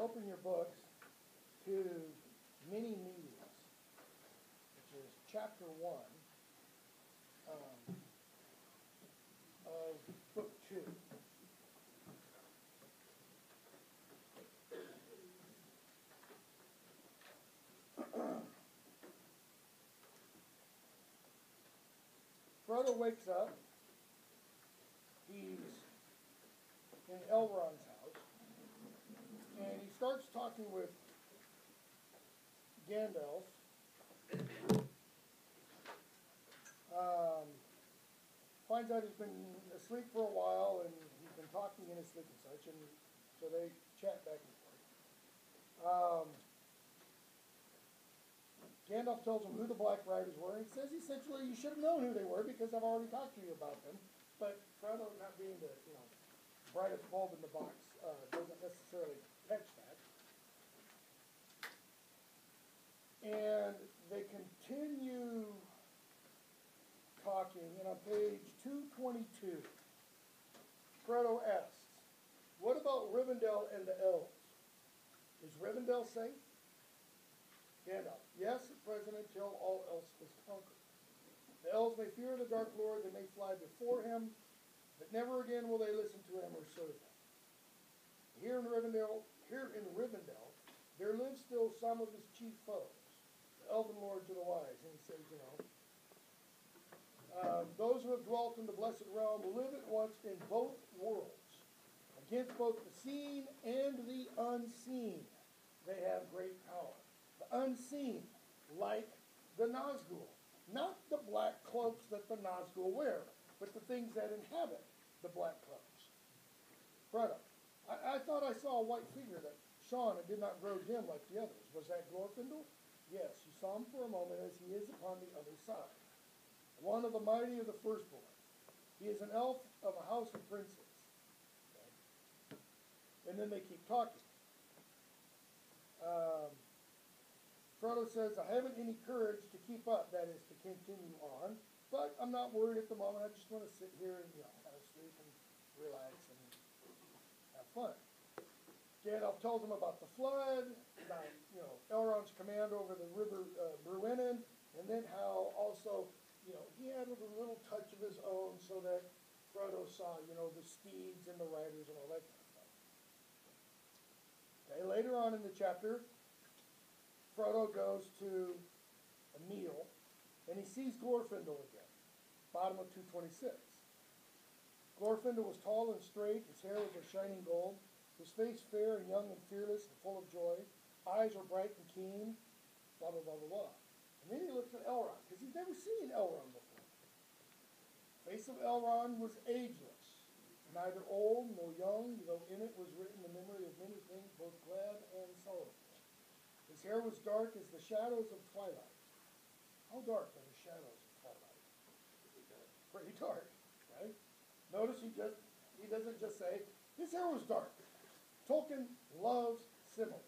open your books to Many Meetings, which is chapter 1 of book 2. Frodo wakes up. He's in Elrond's house, and he starts talking with Gandalf. Finds out he's been asleep for a while, and he's been talking in his sleep and such, and so they chat back and forth. Gandalf tells him who the Black Riders were, and he says essentially you should have known who they were because I've already talked to you about them. But Frodo, not being the brightest bulb in the box, doesn't necessarily catch that. And they continue talking, and on page 222, Frodo asks, "What about Rivendell and the elves? Is Rivendell safe?" Gandalf, "Yes, at present, until all else is conquered. The elves may fear the Dark Lord, they may fly before him, but never again will they listen to him or serve him. Here in Rivendell, there live still some of his chief foes, the elven lords of the wise." And he says, those who have dwelt in the blessed realm live at once in both worlds. Against both the seen and the unseen, they have great power. The unseen, like the Nazgul. Not the black cloaks that the Nazgul wear, but the things that inhabit the black cloaks. Frodo, I thought I saw a white figure that shone and did not grow dim like the others. Was that Glorfindel? Yes, you saw him for a moment as he is upon the other side. One of the mighty of the firstborn. He is an elf of a house of princes. Okay. And then they keep talking. Frodo says, "I haven't any courage to keep up, that is, to continue on, but I'm not worried at the moment. I just want to sit here and kind of sleep and relax and have fun." Gandalf tells him about the flood, about Elrond's command over the river Bruinen, and then how also he added a little touch of his own so that Frodo saw the steeds and the riders and all that kind of stuff. Okay, later on in the chapter, Frodo goes to a meal, and he sees Glorfindel again, bottom of 226. Glorfindel was tall and straight, his hair was a shining gold, his face fair and young and fearless and full of joy, eyes were bright and keen, blah, blah, blah, blah, blah. And then he looks at Elrond, because he's never seen Elrond before. The face of Elrond was ageless, neither old nor young, though in it was written the memory of many things, both glad and sorrowful. His hair was dark as the shadows of twilight. How dark are the shadows of twilight? Pretty dark, right? Notice he doesn't just say, his hair was dark. Tolkien loves simile.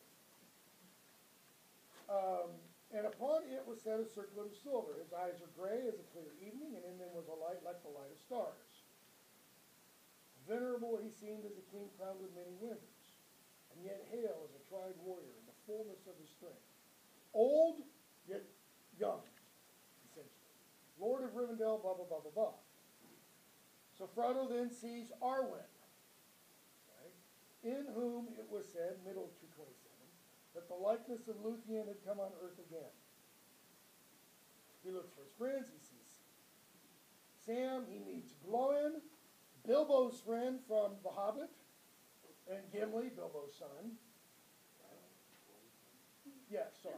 And upon it was set a circlet of silver. His eyes were gray as a clear evening, and in them was a light like the light of stars. Venerable he seemed as a king crowned with many winters, and yet hale as a tried warrior in the fullness of his strength. Old, yet young, essentially. Lord of Rivendell, blah, blah, blah, blah, blah. So Frodo then sees Arwen, right, in whom it was said, middle of 227, that the likeness of Luthien had come on earth again. He looks for his friends, he sees Sam, he meets Gloin, Bilbo's friend from The Hobbit, and Gimli, Bilbo's son. Yes, sorry.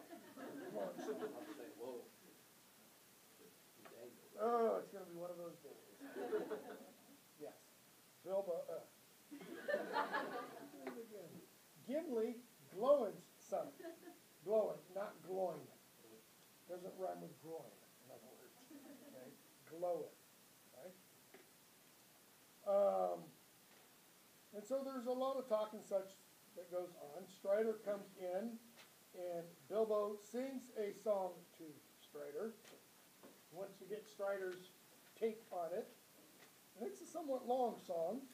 Oh, it's going to be one of those days. Yes. Bilbo. Gimli, Gloin's son. Gloin, not Gloin. Doesn't rhyme with groin, in other words. Okay? Gloin. Right? And so there's a lot of talk and such that goes on. Strider comes in, and Bilbo sings a song to Strider. Once you get Strider's take on it, and it's a somewhat long song.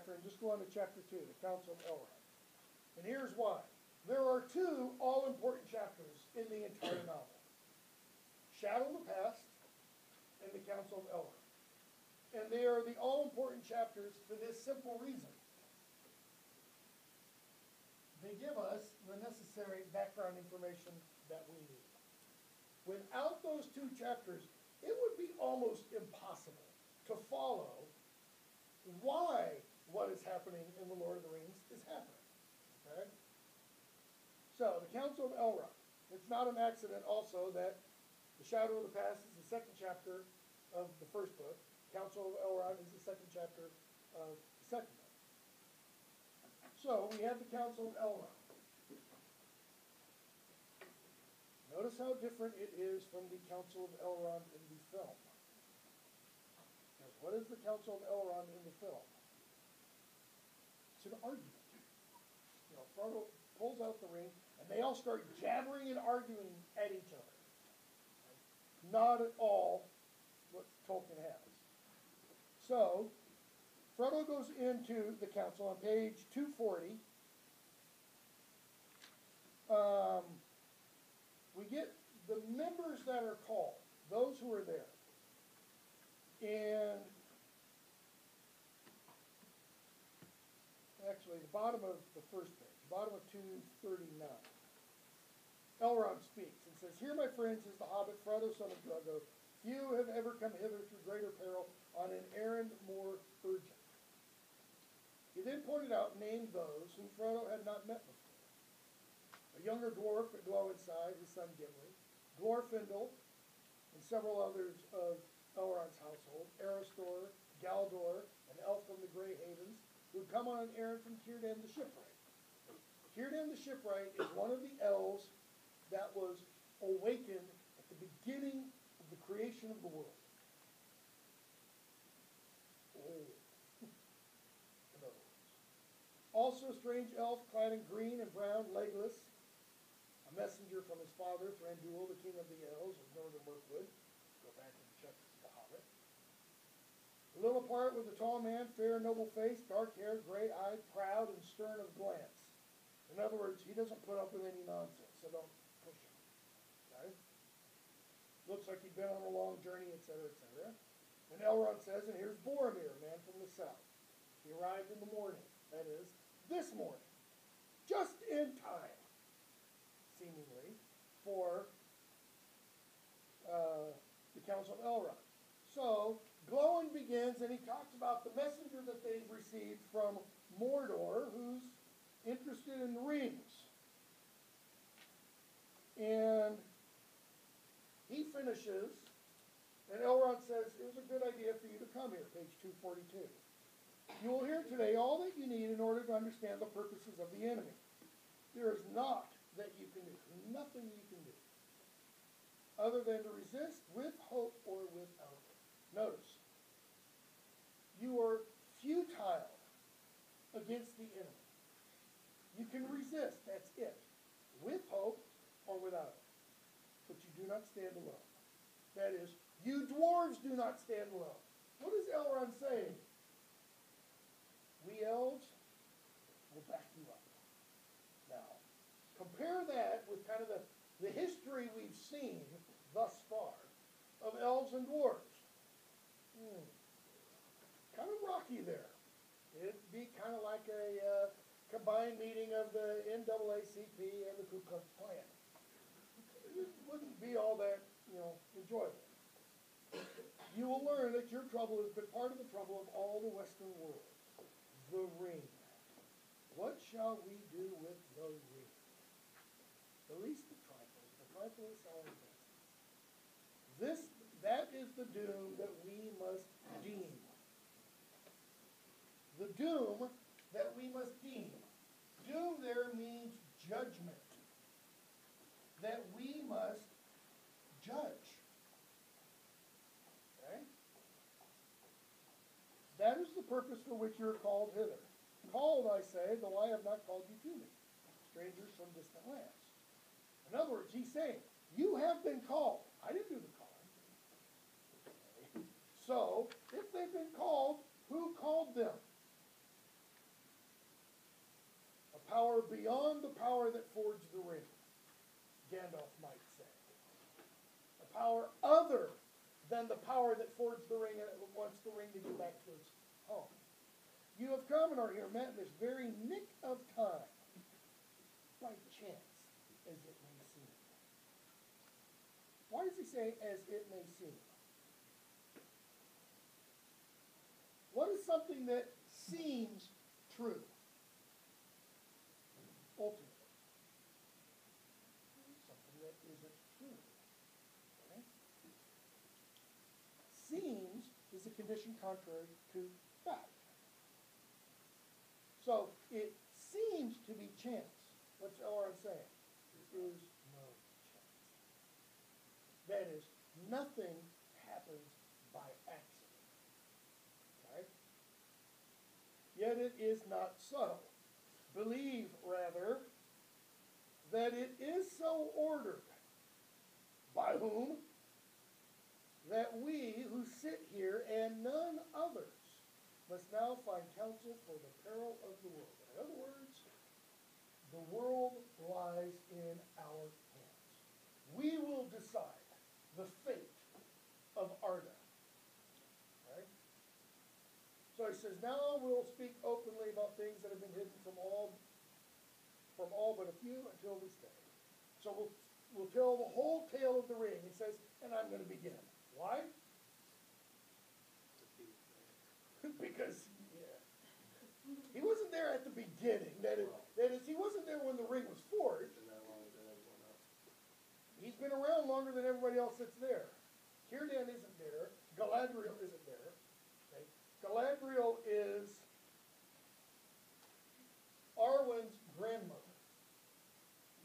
chapter and just go on to chapter 2, the Council of Elrond. And here's why. There are two all-important chapters in the entire novel. Shadow of the Past and the Council of Elrond. And they are the all-important chapters for this simple reason. They give us the necessary background information that we need. Without those two chapters, it would be almost impossible to follow why what is happening in The Lord of the Rings is happening. Okay? So, the Council of Elrond. It's not an accident also that The Shadow of the Past is the second chapter of the first book. Council of Elrond is the second chapter of the second book. So, we have the Council of Elrond. Notice how different it is from the Council of Elrond in the film. Because what is the Council of Elrond in the film? It's an argument. You know, Frodo pulls out the ring, and they all start jabbering and arguing at each other. Not at all what Tolkien has. So, Frodo goes into the council on page 240. We get the members that are called, those who are there. And actually, the bottom of the first page, bottom of 239. Elrond speaks and says, "Here, my friends, is the hobbit Frodo, son of Drogo. Few have ever come hither through greater peril on an errand more urgent." He then pointed out and named those whom Frodo had not met before. A younger dwarf at Glowenside, his son Gimli, Glorfindel, and several others of Elrond's household, Erestor, Galdor, an elf from the Grey Havens, who had come on an errand from Círdan the Shipwright. Círdan the Shipwright is one of the elves that was awakened at the beginning of the creation of the world. Oh. In other words. Also a strange elf clad in green and brown, legless, a messenger from his father, Thranduil, the king of the elves of northern Mirkwood. Go back and check the Hobbit. A little apart was a tall man, fair, noble face, dark hair, gray-eyed, proud, and stern of glance. In other words, he doesn't put up with any nonsense, so don't push him. Okay? Looks like he'd been on a long journey, etc., etc. And Elrond says, and here's Boromir, a man from the south. He arrived in the morning, that is, this morning, just in time, seemingly, for the Council of Elrond. So, Glowing begins, and he talks about the messenger that they've received from Mordor, who's interested in the rings. And he finishes, and Elrond says, it was a good idea for you to come here, page 242. You will hear today all that you need in order to understand the purposes of the enemy. There is naught that you can do, nothing you can do, other than to resist with hope or without hope. Notice, you are futile against the enemy. You can resist, that's it, with hope or without hope. But you do not stand alone. That is, you dwarves do not stand alone. What is Elrond saying? We elves will back you up. Now, compare that with kind of the history we've seen thus far of elves and dwarves. Kind of rocky there. It'd be kind of like a combined meeting of the NAACP and the Ku Klux Klan. It wouldn't be all that, enjoyable. You will learn that your trouble has been part of the trouble of all the Western world. The ring. What shall we do with the ring? The least of trifles, the trifle is our best. That is the doom that we must deem. The doom that we must deem. Doom there means judgment. That we must judge. Okay? That is the purpose for which you are called hither. Called, I say, though I have not called you to me, strangers from distant lands. In other words, he's saying, you have been called. I didn't do the calling. Okay. So, if they've been called, who called them? power beyond the power that forged the ring, Gandalf might say. A power other than the power that forged the ring and it wants the ring to get back to its home. You have come and are here met in this very nick of time, by chance, as it may seem. Why does he say, as it may seem? What is something that seems true? Ultimately. Something that isn't true. Okay? Seems is a condition contrary to fact. So it seems to be chance. What's Elrond saying? There is no chance. That is, nothing happens by accident. Okay? Yet it is not so. Believe, rather, that it is so ordered. By whom? That we who sit here and none others must now find counsel for the peril of the world. In other words, the world lies in our hands. We will decide the fate of Arda. Right? So he says, now we'll speak openly about things that have been hidden from all but a few until this day. So we'll tell the whole tale of the ring. He says, and I'm going to begin. Why? Because he wasn't there at the beginning. That is, he wasn't there when the ring was forged. He's been around longer than everybody else that's there. Círdan isn't there. Galadriel isn't there. Okay? Galadriel is Arwen's grandmother.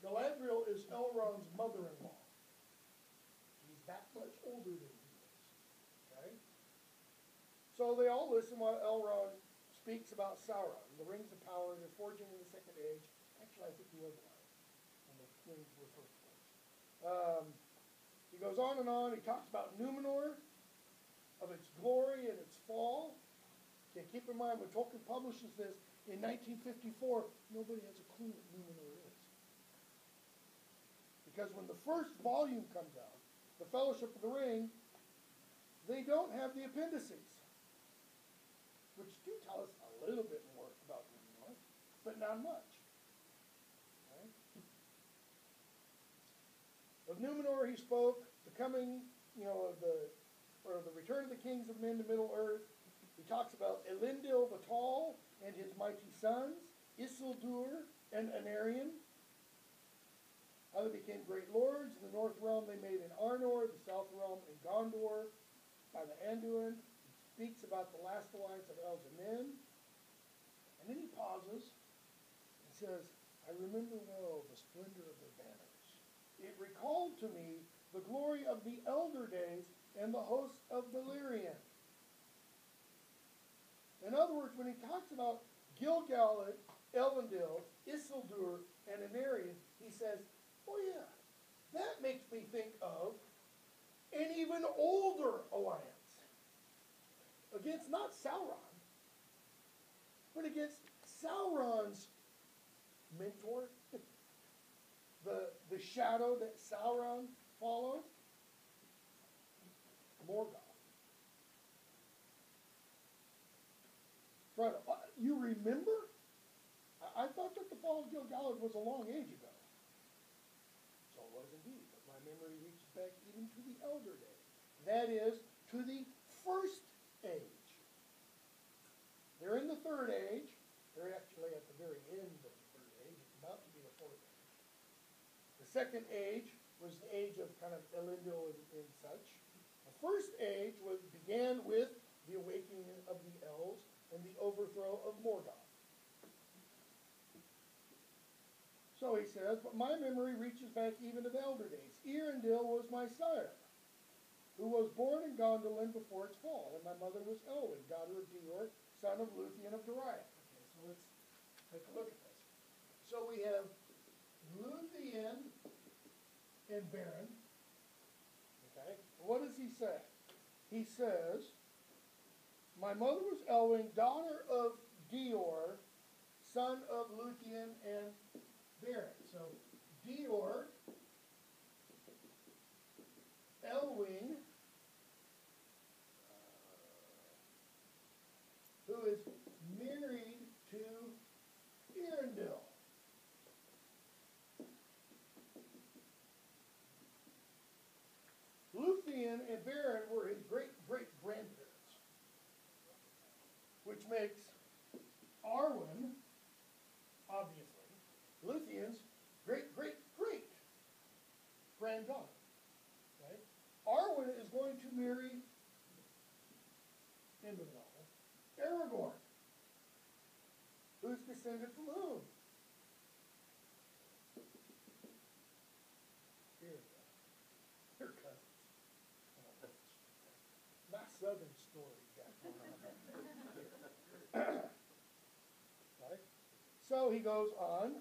Galadriel is Elrond's mother-in-law. She's that much older than he is. Okay? So they all listen while Elrond speaks about Sauron, the rings of power, the forging in the Second Age. Actually, I think he was alive when the rings were first forged. He goes on and on. He talks about Numenor, of its glory and its fall. Okay, keep in mind, when Tolkien publishes this in 1954, nobody has a clue what Numenor is. Because when the first volume comes out, The Fellowship of the Ring, they don't have the appendices, which do tell us a little bit more about Numenor, but not much. Right? Of Numenor he spoke, the coming, of the return of the kings of men to Middle Earth. He talks about Elendil the Tall and his mighty sons, Isildur and Anarion. How they became great lords. In the north realm they made in Arnor, the south realm in Gondor, by the Anduin. He speaks about the last alliance of elves and men. And then he pauses and says, I remember well the splendor of their banners. It recalled to me the glory of the elder days and the hosts of Beleriand. In other words, when he talks about Gil-galad, Elendil, Isildur, and Anarion, he says, oh yeah, that makes me think of an even older alliance. Against not Sauron, but against Sauron's mentor, the shadow that Sauron followed, Morgoth. Frodo, you remember? I thought that the fall of Gil-galad was a long age ago. So it was indeed, but my memory reaches back even to the elder days. That is, to the first age. They're in the third age. They're actually at the very end of the third age. It's about to be the fourth age. The second age was the age of kind of Elendil and such. The first age began with the awakening of the elves and the overthrow of Morgoth. So he says, but my memory reaches back even to the elder days. Eärendil was my sire, who was born in Gondolin before its fall, and my mother was Elwyn, daughter of Dior, son of Luthien of Doriath. Okay, so let's take a look at this. So we have Luthien and Beren. Okay, what does he say? He says, my mother was Elwyn, daughter of Dior, son of Luthien and Beren. So Dior, Elwing, who is married to Eärendil. Luthien and Beren were his great-great-grandparents, which makes Arwen, obviously, Luthien's great-great-great-granddaughter. Right? Arwen is going to marry, into the novel, Aragorn, who's descended from whom? They're cousins. Not Southern story got going on. Right? So he goes on.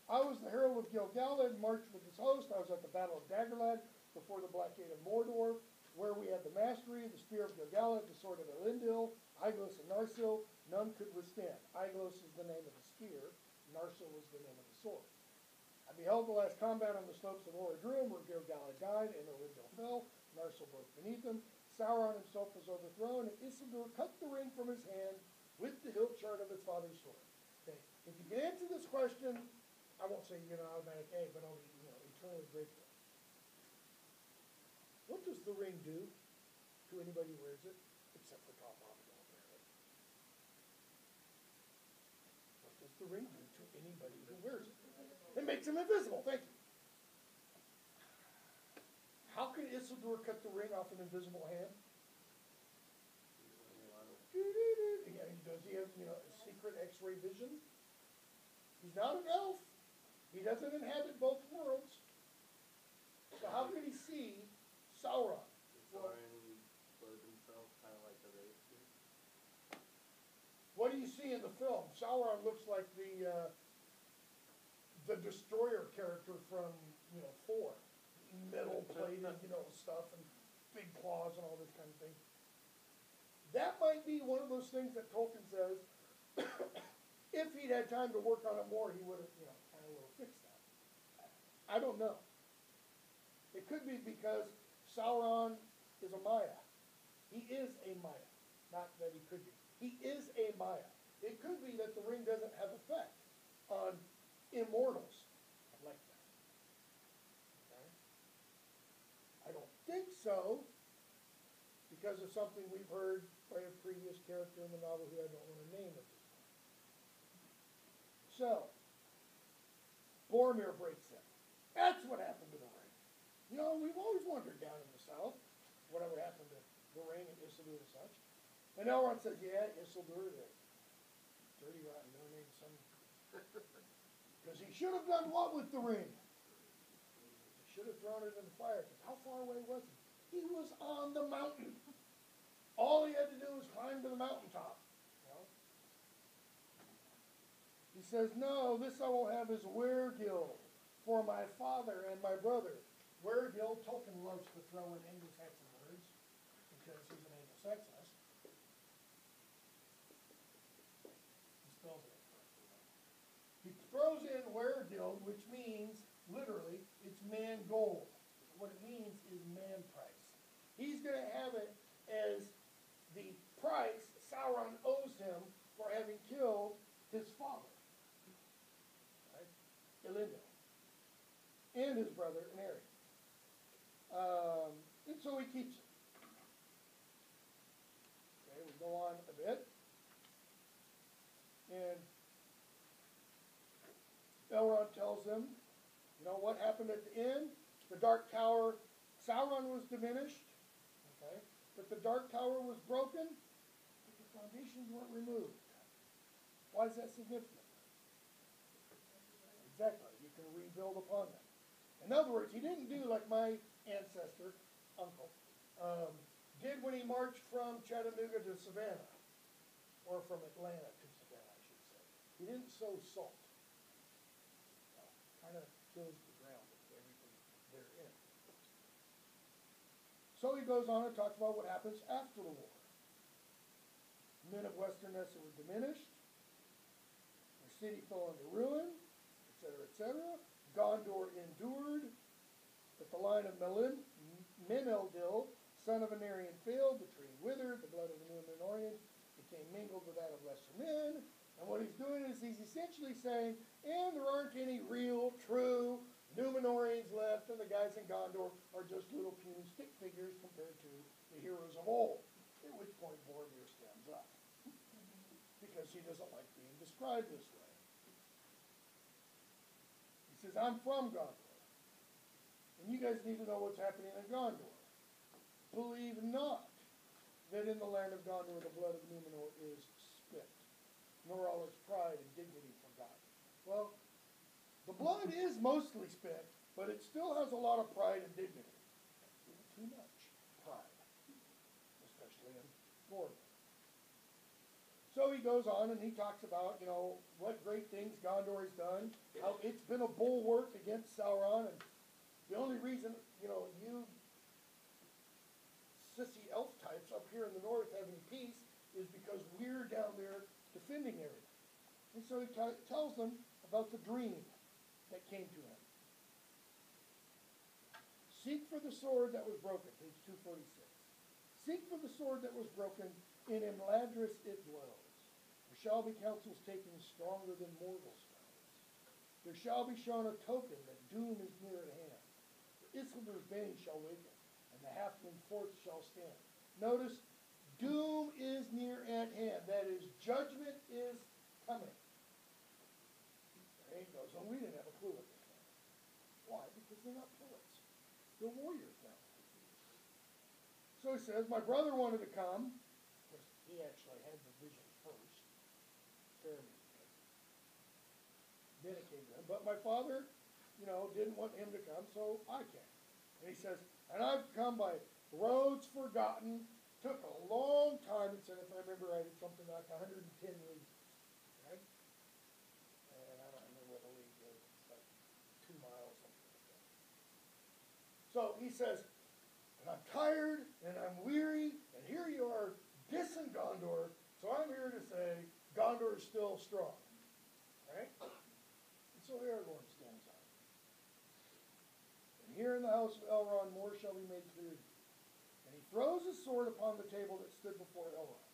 I was the herald of Gil-galad, marched with his host. I was at the battle of Dagorlad before the Black Gate of Mordor, where we had the mastery, the spear of Gil-galad, the sword of Elendil, Aeglos and Narsil. None could withstand. Aeglos is the name of the spear. Narsil was the name of the sword. I beheld the last combat on the slopes of Orodruin, where Gil-galad died and Elendil fell. Narsil broke beneath him. Sauron himself was overthrown, and Isildur cut the ring from his hand with the hilt shard of his father's sword. Okay. If you can answer this question, I won't say you get an automatic A, but I'll be eternally grateful. What does the ring do to anybody who wears it, except for Tom Bombadil, apparently? What does the ring do to anybody who wears it? It makes him invisible. Thank you. How can Isildur cut the ring off an invisible hand? Does he have a secret X-ray vision? He's not an elf. He doesn't inhabit both worlds. So how can he see Sauron? Sauron clothed himself kind of like the race did. What do you see in the film? Sauron looks like the destroyer character from Thor, metal plated stuff and big claws and all this kind of thing. That might be one of those things that Tolkien says. If he'd had time to work on it more, he would have kind of fixed that. I don't know. It could be because Sauron is a Maya. He is a Maya. Not that he could be. He is a Maya. It could be that the ring doesn't have effect on immortals like that. Okay? I don't think so, because of something we've heard by a previous character in the novel who I don't want to name at this point. So, Boromir breaks in. That's what happened to the ring. We've always wondered down in the south whatever happened to the ring and Isildur and such. And Elrond says, yeah, Isildur, the dirty, rotten, no-name son. Because he should have done what with the ring? He should have thrown it in the fire. Because how far away was he? He was on the mountain. All he had to do was climb to the mountaintop. He says, no, this I will have is Wergil for my father and my brother. Wergil, Tolkien loves to throw in Anglo-Saxon words because he's an Anglo-Saxonist. He spells it incorrectly. He throws in Wergil, which means, literally, it's man gold. What it means is man price. He's going to have it as the price Sauron owes him for having killed his father, right? Elendil, and his brother Merry. And so he keeps it. Okay, we go on a bit. And Elrond tells them, what happened at the end? The Dark Tower, Sauron was diminished, okay? But the Dark Tower was broken, but the foundations weren't removed. Why is that significant? Exactly. You can rebuild upon them. In other words, he didn't do like my ancestor, uncle, did when he marched from Chattanooga to Savannah, or from Atlanta to Savannah, I should say. He didn't sow salt. Kind of kills the ground with everything therein. So he goes on and talks about what happens after the war. Men of Westernessa were diminished. Their city fell into ruin, etc., etc. Gondor endured. But the line of Meneldil, son of Anarion, failed. The tree withered. The blood of the Númenóreans became mingled with that of lesser men. And what he's doing is he's essentially saying, and there aren't any real, true Númenóreans left, and the guys in Gondor are just little puny stick figures compared to the heroes of old. At which point Boromir stands up, because he doesn't like being described this way. He says, I'm from Gondor. And you guys need to know what's happening in Gondor. Believe not that in the land of Gondor the blood of Númenor is spit, nor all its pride and dignity forgotten. Well, the blood is mostly spit, but it still has a lot of pride and dignity. Too much pride, especially in Boromir. So he goes on and he talks about, what great things Gondor has done, how it's been a bulwark against Sauron, and the only reason, you sissy elf types up here in the north have any peace is because we're down there defending everything. And so he tells them about the dream that came to him. Seek for the sword that was broken, page 246. Seek for the sword that was broken, in Imladris it dwells. There shall be counsels taken stronger than mortal spells. There shall be shown a token that doom is near at hand. Isildur's bane shall waken, and the halfling forth shall stand. Notice, doom is near at hand. That is, judgment is coming. There ain't those, and we didn't have a clue what this meant. Why? Because they're not poets. They're warriors now. So he says, my brother wanted to come. Of course, he actually had the vision first. Fairly vindicated him. But my father, didn't want him to come, so I came. And he says, and I've come by roads forgotten. Took a long time. It said, if I remember right, it's something like 110 leagues. Okay? And I don't remember what a league is. It's like 2 miles, something like that. So he says, and I'm tired, and I'm weary, and here you are dissing Gondor, so I'm here to say Gondor is still strong. Right? And so Aragorn stands up. And here in the house of Elrond, more shall be made clear to you. And he throws his sword upon the table that stood before Elrond.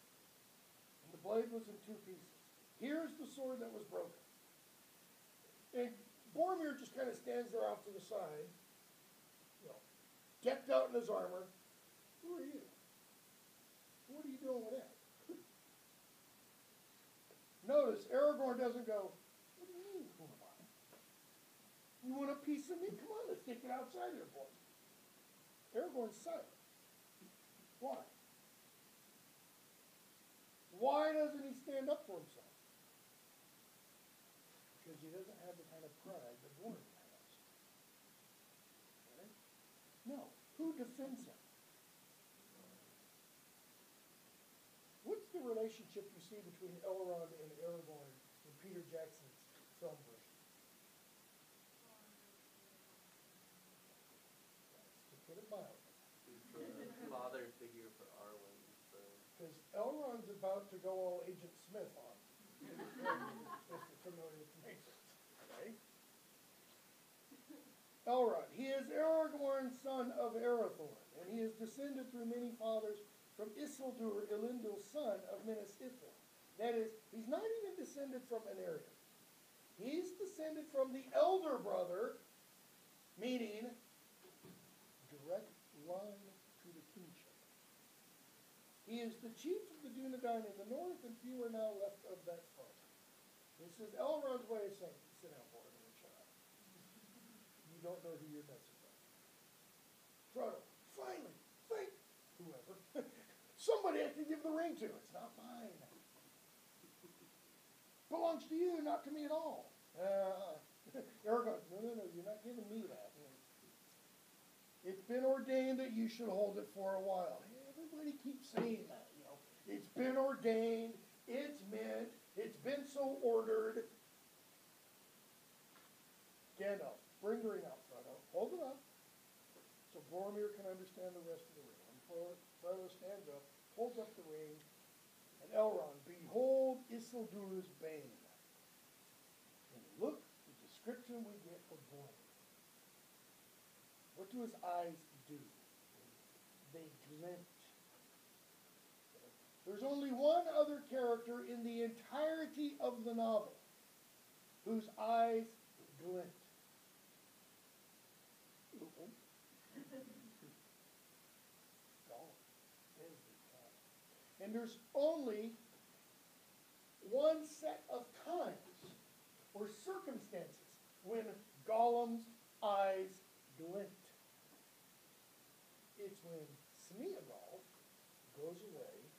And the blade was in 2 pieces. Here's the sword that was broken. And Boromir just kind of stands there off to the side, decked out in his armor. Who are you? What are you doing with that? Notice, Aragorn doesn't go, what do you mean, who am I? You want a piece of me? Come on, let's take it outside here, boy. Aragorn's silent. Why? Why doesn't he stand up for himself? Because he doesn't have the kind of pride that Boromir has. Okay? No. Who defends him? What's the relationship you see between Elrond and Aragorn in Peter Jackson's film version? That's to put it mildly. He's the father figure for Arwen. Because Elrond's about to go all Agent Smith on. If you're familiar with the Matrix. Okay? Elrond. He is Aragorn, son of Arathorn, and he is descended through many fathers from Isildur, Elendil's son of Minas Ithil. That is, he's not even descended from an Aryan. He's descended from the elder brother, meaning direct line to the kingship. He is the chief of the Dunedain in the north, and few are now left of that folk. This is Elrond's way of saying, sit down, boy, and shut up. You don't know who you're messing with. Frodo, finally, thank whoever. Somebody I can give the ring to. It's not mine. Belongs to you, not to me at all. Aragorn, no, you're not giving me that. It's been ordained that you should hold it for a while. Everybody keeps saying that, It's been ordained, it's meant, it's been so ordered. Gandalf, bring the ring out, Frodo. Hold it up so Boromir can understand the rest of the ring. And Frodo stands up, holds up the ring, And Elrond, behold Isildur's bane. And look the description we get of Boromir. What do his eyes do? They glint. There's only one other character in the entirety of the novel whose eyes glint. And there's only one set of times or circumstances when Gollum's eyes glint. It's when Smeagol goes away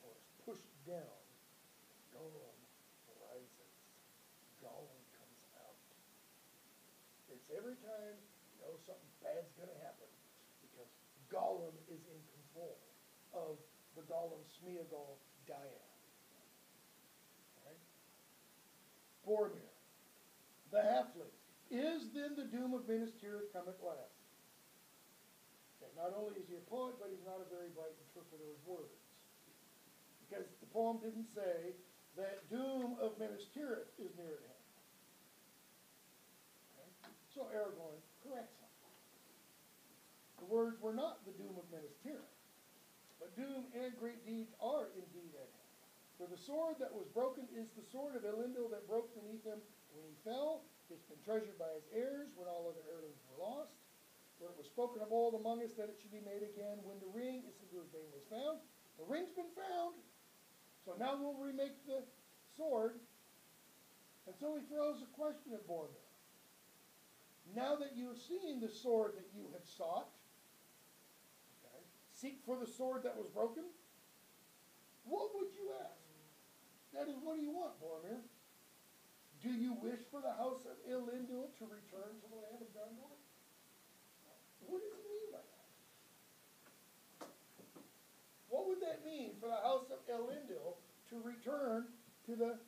or is pushed down. Gollum rises. Gollum comes out. It's every time you know something bad's going to happen because Gollum is in control of the Gollum Smeagol dyad. Right? Boromir, the halfling. Is then the doom of Minas Tirith come at last? Okay, not only is he a poet, but he's not a very bright interpreter of words. Because the poem didn't say that doom of Minas Tirith is near at hand. Okay? So Aragorn corrects him. The words were not the doom of Minas Tirith. But doom and great deeds are indeed at hand. For the sword that was broken is the sword of Elendil that broke beneath him when he fell. It's been treasured by his heirs when all other heirlooms were lost. For it was spoken of old among us that it should be made again when the ring, Isildur's bane, was found. The ring's been found. So now we'll remake the sword. And so he throws a question at Boromir. Now that you have seen the sword that you have sought, seek for the sword that was broken? What would you ask? That is, what do you want, Boromir? Do you wish for the house of Elendil to return to the land of Gondor? What does he mean by that? What would that mean for the house of Elendil to return to the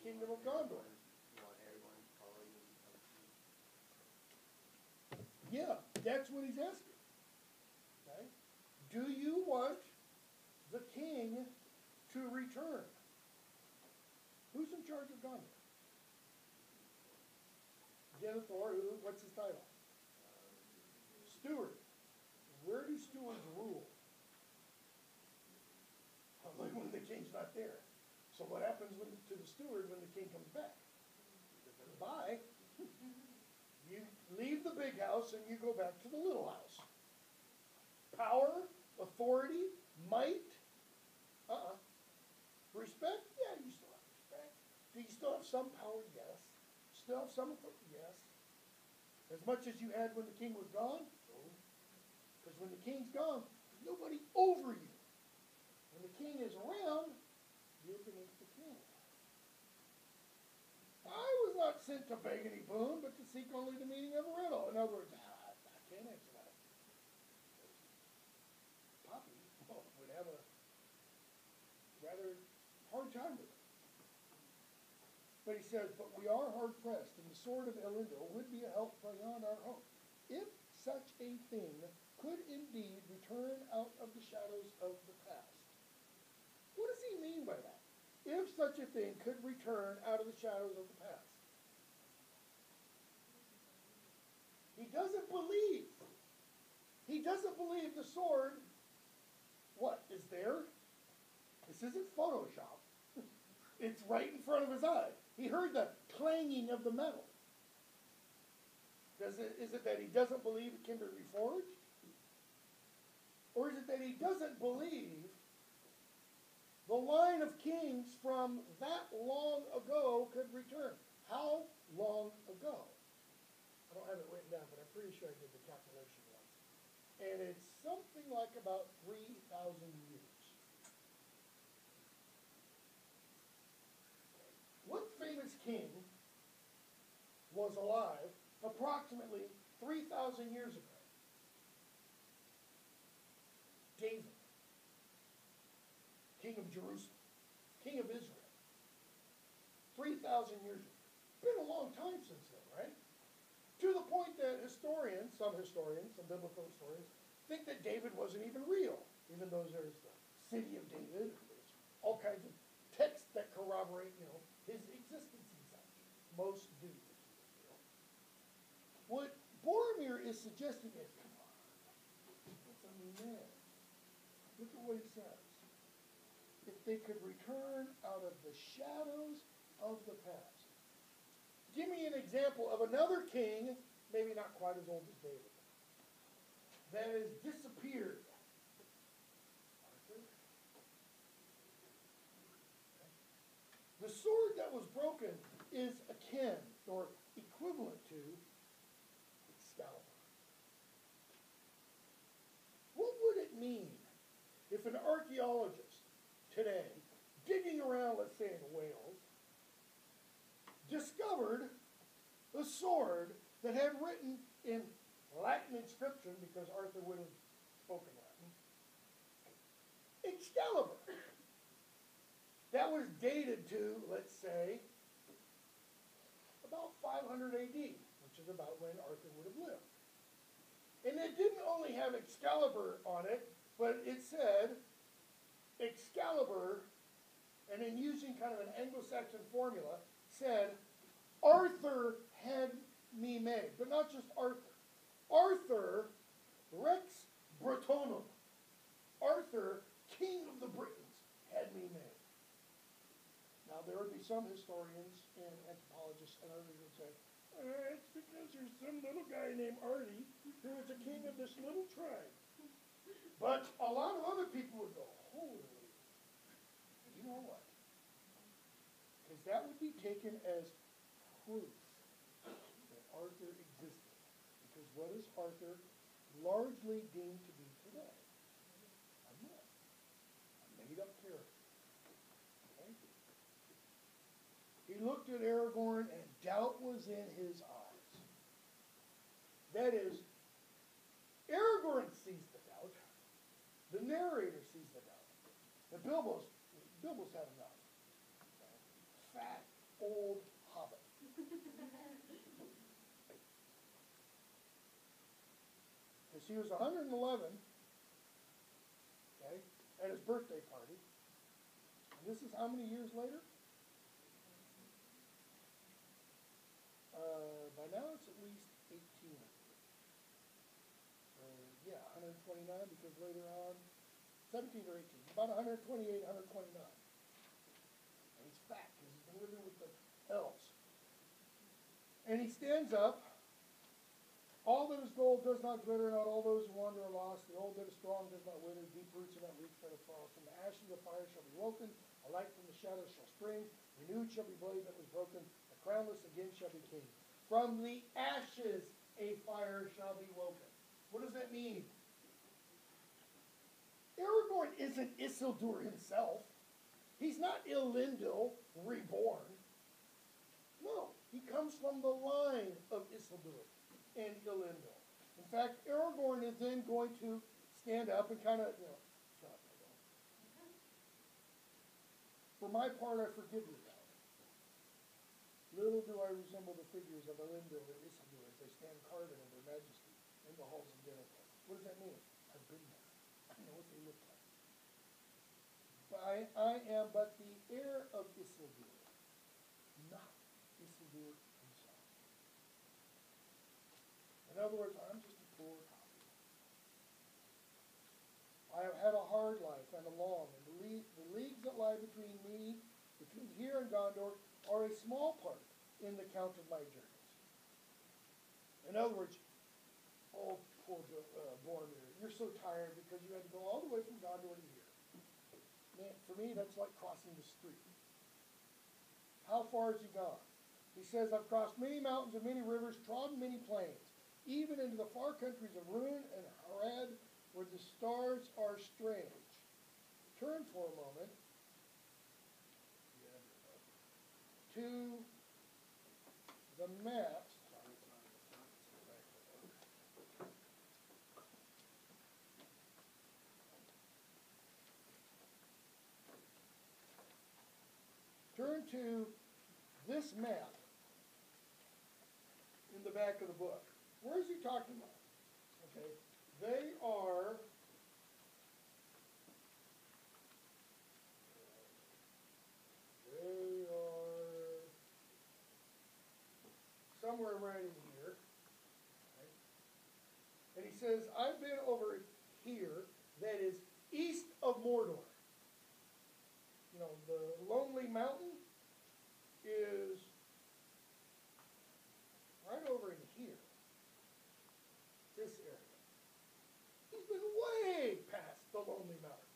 kingdom of Gondor? You want Aragorn to follow you? Yeah, that's what he's asking. Okay? Do you want the king to return? Who's in charge of Gondor? Denethor, what's his title? Steward. Where do stewards rule? Only when the king's not there. So what happens to the steward when the king comes back? Bye. You leave the big house and you go back to the little house. Power, authority, might. Respect? Yeah, you still have respect. Do you still have some power? Yes. Still have some authority? Yes. As much as you had when the king was gone? No. Because when the king's gone, there's nobody over you. When the king is around, you're beneath the king. I was not sent to beg any boon, but to seek only the meaning of a riddle. In other words, I can't answer that. Poppy would have a rather hard time with it. But he says, but we are hard-pressed, and the sword of Elendil would be a help beyond our hope. If such a thing could indeed return out of the shadows of the past. What does he mean by that? If such a thing could return out of the shadows of the past. He doesn't believe. He doesn't believe the sword, what, is there? This isn't Photoshop. It's right in front of his eye. He heard the clanging of the metal. Is it that he doesn't believe it can be reforged? Or is it that he doesn't believe the line of kings from that long ago could return? How long ago? I don't have it written down, but I'm pretty sure I did the calculation once. And it's something like about 3,000 years. What famous king was alive approximately 3,000 years ago? David, king of Jerusalem, king of Israel. 3,000 years ago. It's been a long time since then, right? To the point that some biblical historians, think that David wasn't even real, even though there's the city of David, there's all kinds of texts that corroborate, his existence and such. Most do, if you will. What Boromir is suggesting is, come on, what's a man? Look at what he says. If they could return out of the shadows of the past. Give me an example of another king, maybe not quite as old as David, that has disappeared. Arthur? The sword that was broken is akin or equivalent to Excalibur. What would it mean if an archaeologist today, digging around, let's say in Wales, discovered a sword that had written in Latin inscription, because Arthur would have spoken Latin, Excalibur. That was dated to, let's say, about 500 AD, which is about when Arthur would have lived. And it didn't only have Excalibur on it, but it said Excalibur, and in using kind of an Anglo-Saxon formula, said, Arthur had me made. But not just Arthur. Arthur, Rex Bretonum. Arthur, king of the Britons, had me made. Now, there would be some historians and anthropologists and others who would say, it's because there's some little guy named Artie who was a king of this little tribe. But a lot of other people would go, holy, you know what? Because that would be taken as proof that Arthur existed. Because what is Arthur largely deemed to be today? A myth. A made-up character. Okay? He looked at Aragorn and doubt was in his eyes. That is, Aragorn sees the doubt. The narrator sees the doubt. And Bilbo's had enough. Fat, old hobbit. Because he was 111, okay, at his birthday party. And this is how many years later? By now it's at least 18. Yeah, 129, because later on, 17 or 18, about 128, 129. And he's fat because he's been living with the elves. And he stands up. All that is gold does not glitter, not all those who wander are lost. The old that is strong does not wither. Deep roots are not weak that are fall. From the ashes of fire shall be woken. A light from the shadows shall spring. Renewed shall be blade that was broken. The crownless again shall be king. From the ashes a fire shall be woken. What does that mean? Aragorn isn't Isildur himself. He's not Elendil reborn. No, he comes from the line of Isildur and Elendil. In fact, Aragorn is then going to stand up and kind of, shut up, for my part, I forgive you now. Little do I resemble the figures of Elendil and Isildur as they stand carved in their majesty in the halls of Denethor. What does that mean? I've been there. I know what they look like. But I am but the heir of Isildur, not Isildur himself. In other words, I'm just a poor copy. I have had a hard life and a long, and the leagues that lie between here and Gondor are a small part in the count of my journeys. In other words, oh, poor Boromir, you're so tired because you had to go all the way from Gondor to here. Man, for me, that's like crossing the street. How far has he gone? He says, I've crossed many mountains and many rivers, trodden many plains, even into the far countries of Rhûn and Harad, where the stars are strange. Turn for a moment to the maps. Turn to this map in the back of the book. Where is he talking about? Okay, they are says, I've been over here, that is east of Mordor. You know, the Lonely Mountain is right over in here. This area. He's been way past the Lonely Mountain.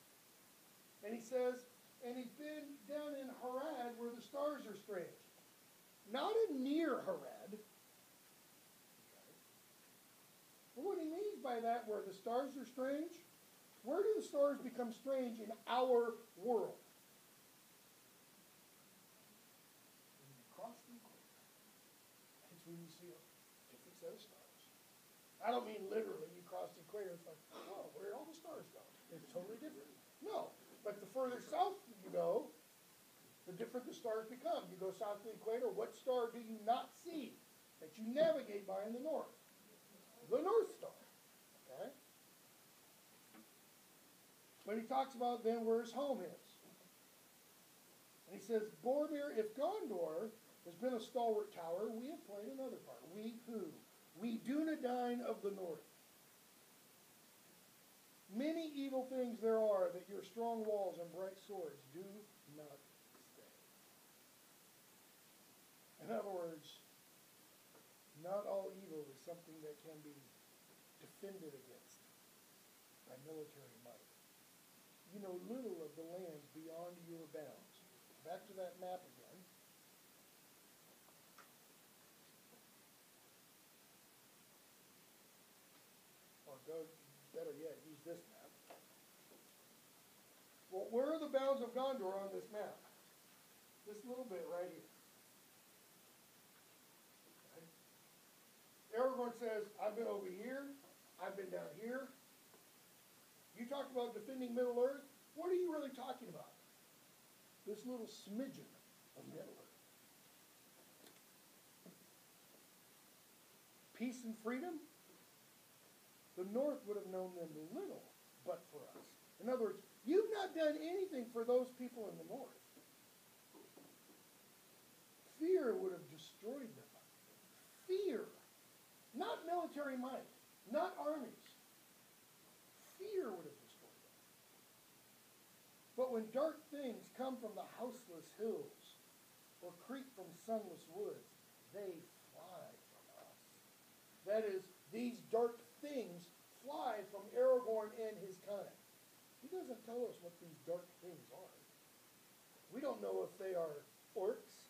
And he says, and he's been down in Harad where the stars are strange. Not in near Harad. Okay. But what he means by that, where the stars are strange, where do the stars become strange in our world? When you cross the equator, that's when you see a different set of stars. I don't mean literally you cross the equator, it's like, oh, where did all the stars go? It's totally different. No, but the further south you go, the different the stars become. You go south of the equator, what star do you not see that you navigate by in the north? The North Star. Okay? But he talks about then where his home is. And he says, Boromir, if Gondor has been a stalwart tower, we have played another part. We who? We Dunedain of the north. Many evil things there are that your strong walls and bright swords do not stay. In other words, not all evil is something that can be defended against by military might. You know little of the lands beyond your bounds. Back to that map again. Or go, better yet, use this map. Well, where are the bounds of Gondor on this map? This little bit right here. Okay. Aragorn says, I've been over here, I've been down here. You talk about defending Middle-earth, what are you really talking about? This little smidgen of Middle-earth. Peace and freedom? The North would have known them little but for us. In other words, you've not done anything for those people in the North. Fear would have destroyed them. Fear. Not military might. Not armies. Fear would have destroyed them. But when dark things come from the houseless hills or creep from sunless woods, they fly from us. That is, these dark things fly from Aragorn and his kind. He doesn't tell us what these dark things are. We don't know if they are orcs.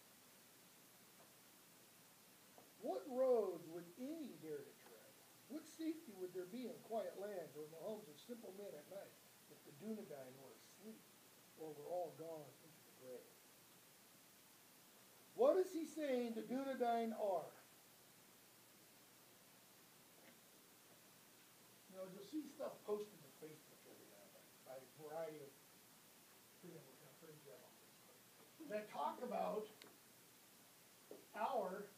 What roads would any dare to tread? What safety would there be in quiet lands or in the homes of simple men at night if the Dunedain were asleep or were all gone into the grave? What is he saying the Dunedain are? You know, you'll see stuff posted to Facebook every now and then by a variety of people who have friends you have on Facebook that talk about our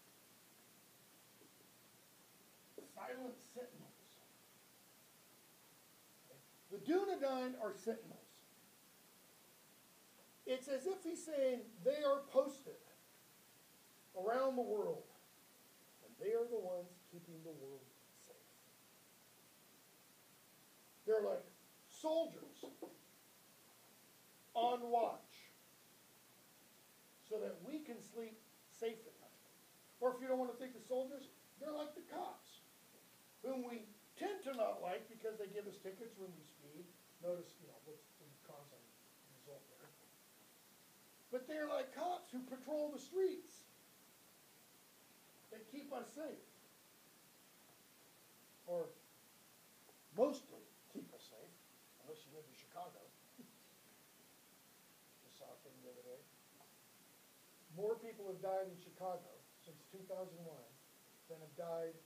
silent sentinels. The Dunedain are sentinels. It's as if he's saying they are posted around the world, and they are the ones keeping the world safe. They're like soldiers on watch so that we can sleep safe at night. Or if you don't want to think of soldiers, they're like the cops, whom we tend to not like because they give us tickets when we speed. Notice, you know, what's the cause and result there. But they're like cops who patrol the streets. They keep us safe. Or mostly keep us safe, unless you live in Chicago. Just saw a thing the other day. More people have died in Chicago since 2001 than have died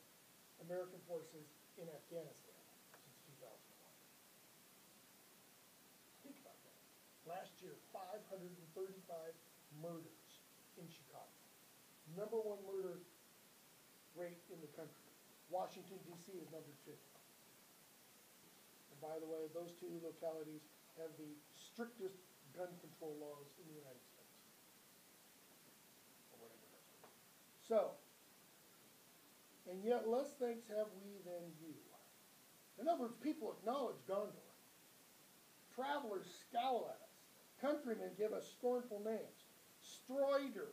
American forces in Afghanistan since 2001. Think about that. Last year, 535 murders in Chicago. Number one murder rate in the country. Washington, D.C. is number 2. And by the way, those two localities have the strictest gun control laws in the United States. Or whatever that's worth. So, and yet less thanks have we than you. In other words, people acknowledge Gondor. Travelers scowl at us. Countrymen give us scornful names. Stroider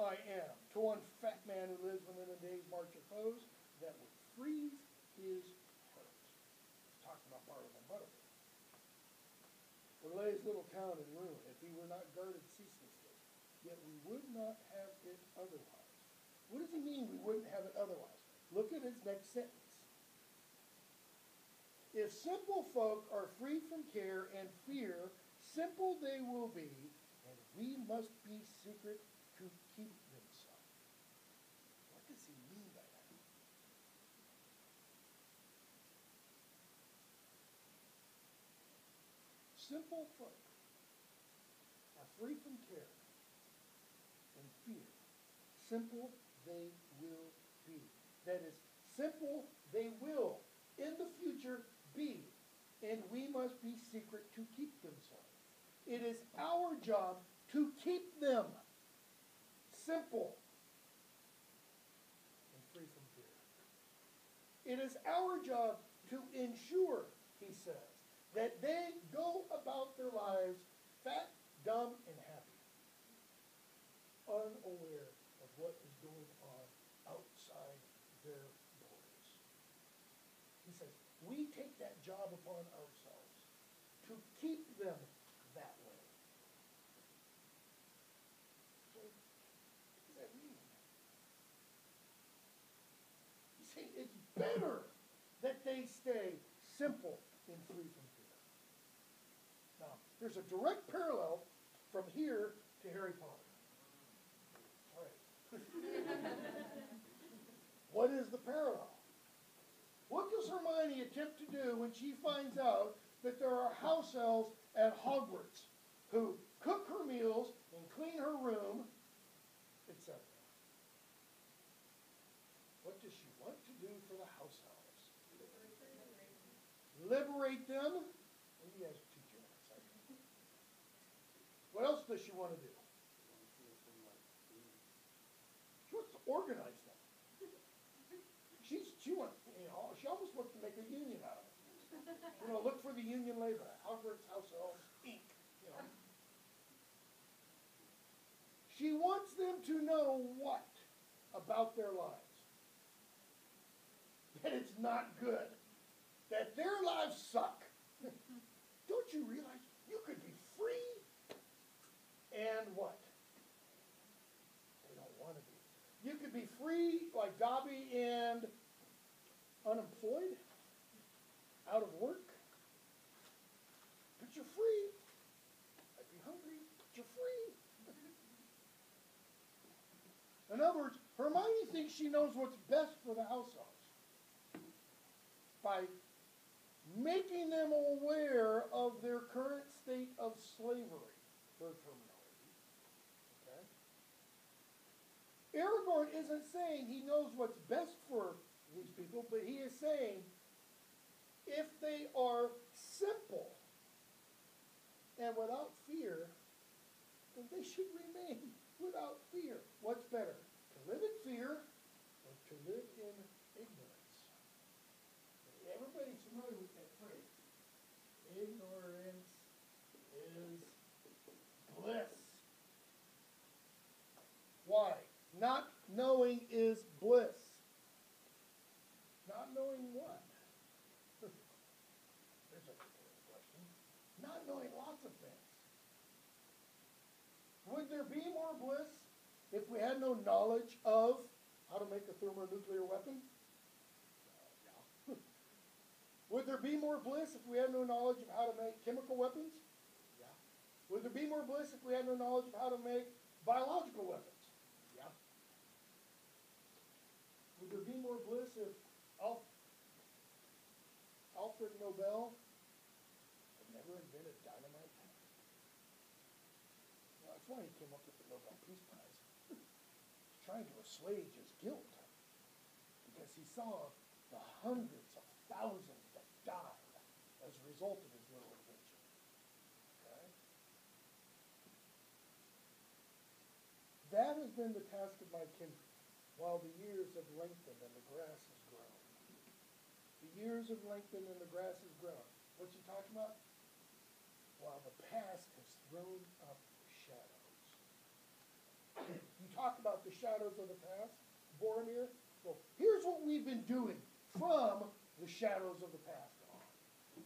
I am, to one fat man who lives within a day's march of foes that would freeze his heart. He's talking about Bartleby and Butterfield. Would lay his little town in ruin if he were not guarded ceaselessly. Yet we would not have it otherwise. What does he mean we wouldn't have it otherwise? Look at his next sentence. If simple folk are free from care and fear, simple they will be, and we must be secret to keep them so. What does he mean by that? Simple folk are free from care and fear. Simple they will be. That is, simple they will in the future be, and we must be secret to keep them so. It is our job to keep them simple and free from fear. It is our job to ensure, he says, that they go about their lives fat, dumb, and happy, unaware of what is going on outside their borders. He says, we take that job upon ourselves to keep them that way. So, what does that mean? He's saying it's better that they stay simple and free from fear. Now, there's a direct parallel from here to Harry Potter. All right. What is the parallel? What does Hermione attempt to do when she finds out that there are house elves at Hogwarts who cook her meals and clean her room, etc.? What does she want to do for the house elves? Liberate them. Well, you guys are teaching in a second. What else does she want to do? She wants to organize them. She almost wants to make a union out of it. Look for the union label. Hogwarts House Elves, Inc. She wants them to know what about their lives? That it's not good. That their lives suck. Don't you realize you could be free? And what? They don't want to be. You could be free like Dobby and unemployed, out of work, but you're free. I'd be hungry, but you're free. In other words, Hermione thinks she knows what's best for the house elves by making them aware of their current state of slavery, her terminology. Okay? Aragorn isn't saying he knows what's best for these people, but he is saying if they are simple and without fear, then they should remain without fear. What's better, to live in fear or to live in ignorance? Everybody's familiar with that phrase. Ignorance is bliss. Why? Not knowing is bliss. Not knowing what? There's a question. Not knowing lots of things. Would there be more bliss if we had no knowledge of how to make a thermonuclear weapon? Yeah. Would there be more bliss if we had no knowledge of how to make chemical weapons? Yeah. Would there be more bliss if we had no knowledge of how to make biological weapons? Yeah. Would there be more bliss if Alfred Nobel had never invented dynamite? Well, that's why he came up with the Nobel Peace Prize. He's trying to assuage his guilt because he saw the hundreds of thousands that died as a result of his little invention. Okay? That has been the task of my kindred, while the years have lengthened and the grass has grown. The years have lengthened and the grass has grown. What's he talking about? While the past has thrown up shadows. You talk about the shadows of the past, Boromir. Well, here's what we've been doing from the shadows of the past on.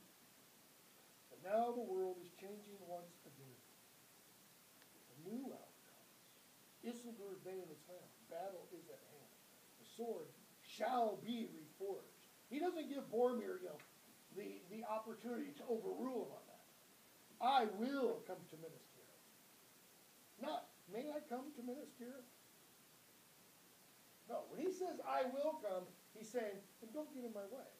But now the world is changing once again. A new hour comes. Isildur's bane is found. Battle is at hand. The sword shall be reforged. He doesn't give Boromir, the opportunity to overrule him on that. I will come to Minas Tirith. Not, may I come to Minas Tirith? No, when he says I will come, he's saying, and don't get in my way.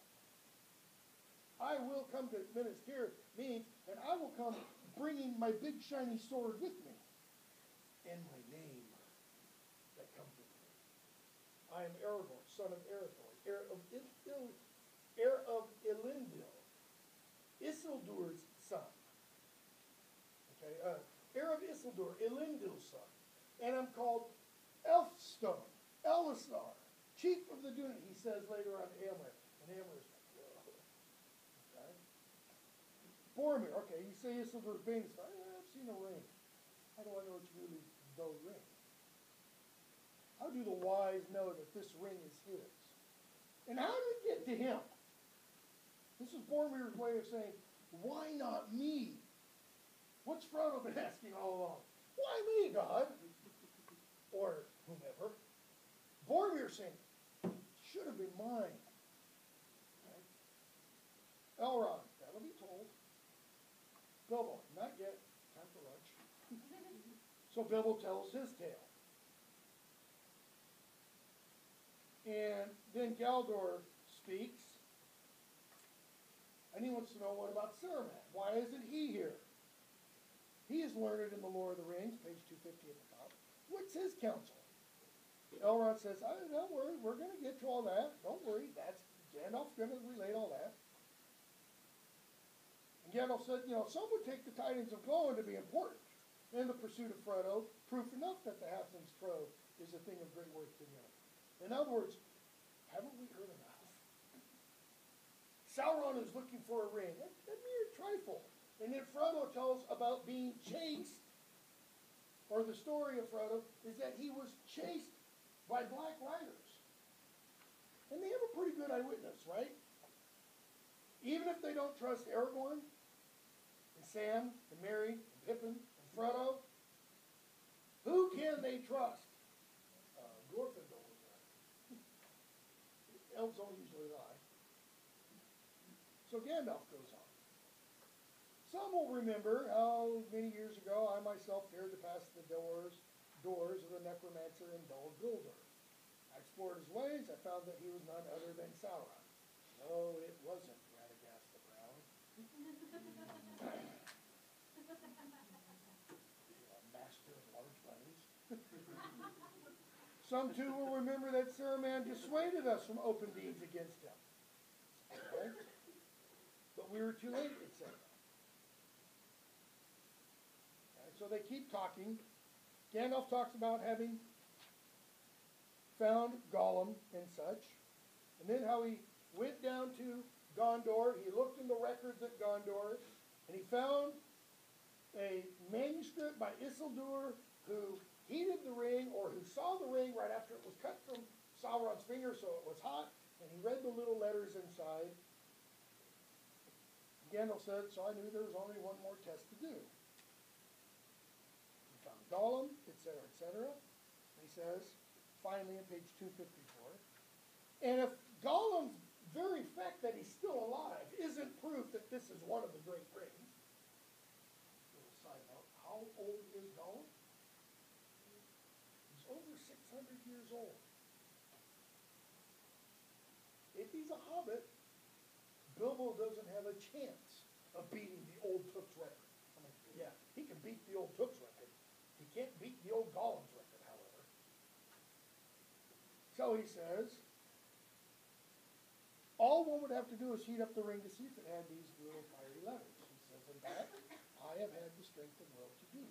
I will come to Minas Tirith means, and I will come bringing my big shiny sword with me and my name that comes with me. I am Aragorn, son of Arathorn, heir of Elendil, Isildur's son. Okay, heir of Isildur, Elendil's son. And I'm called Elfstone, Elisar, chief of the Dunedain, he says later on to Éomer. And Éomer's like, whoa. Okay. Boromir, okay, you say Isildur's bane is found. I've seen a ring. How do I know it's really the ring? How do the wise know that this ring is his? And how did it get to him? This is Boromir's way of saying, why not me? What's Frodo been asking all along? Why me, God? Or whomever. Boromir saying, should have been mine. Okay. Elrond, that'll be told. Bilbo, not yet. Time for lunch. So Bilbo tells his tale. And then Galdor speaks. And he wants to know, what about Saruman? Why isn't he here? He is learned in the lore of the rings, page 250 at the top. What's his counsel? Elrond says, don't worry, we're going to get to all that. Don't worry, Gandalf's going to relate all that. And Gandalf said, some would take the tidings of Glóin to be important. In the pursuit of Frodo, proof enough that the halfling's trove is a thing of great worth to him. In other words, haven't we heard enough? Sauron is looking for a ring, a mere trifle. And then Frodo tells about being chased, or the story of Frodo is that he was chased by black riders. And they have a pretty good eyewitness, right? Even if they don't trust Aragorn, and Sam, and Merry, and Pippin, and Frodo, who can they trust? Glorfindel was right. Elves don't usually lie. So Gandalf goes on. Some will remember how many years ago I myself dared to pass the doors of the necromancer in Dol Guldur. I explored his ways. I found that he was none other than Sauron. No, it wasn't Radagast the Brown. Master of large bunnies. Some too will remember that Saruman dissuaded us from open deeds against him. Okay? But we were too late, etc. Okay, so they keep talking. Gandalf talks about having found Gollum and such. And then how he went down to Gondor. He looked in the records at Gondor. And he found a manuscript by Isildur who heated the ring, or who saw the ring right after it was cut from Sauron's finger, so it was hot. And he read the little letters inside. Gandalf said, so I knew there was only one more test to do. He found Gollum, etc., etc. He says, finally on page 254, and if Gollum's very fact that he's still alive isn't proof that this is one of the great rings, little side note, how old is Gollum? He's over 600 years old. If he's a hobbit, Bilbo doesn't have a chance of beating the old Took's record. Yeah, he can beat the old Took's record. He can't beat the old Gollum's record, however. So he says, all one would have to do is heat up the ring to see if it had these little fiery letters. He says, and that I have had the strength and will to do.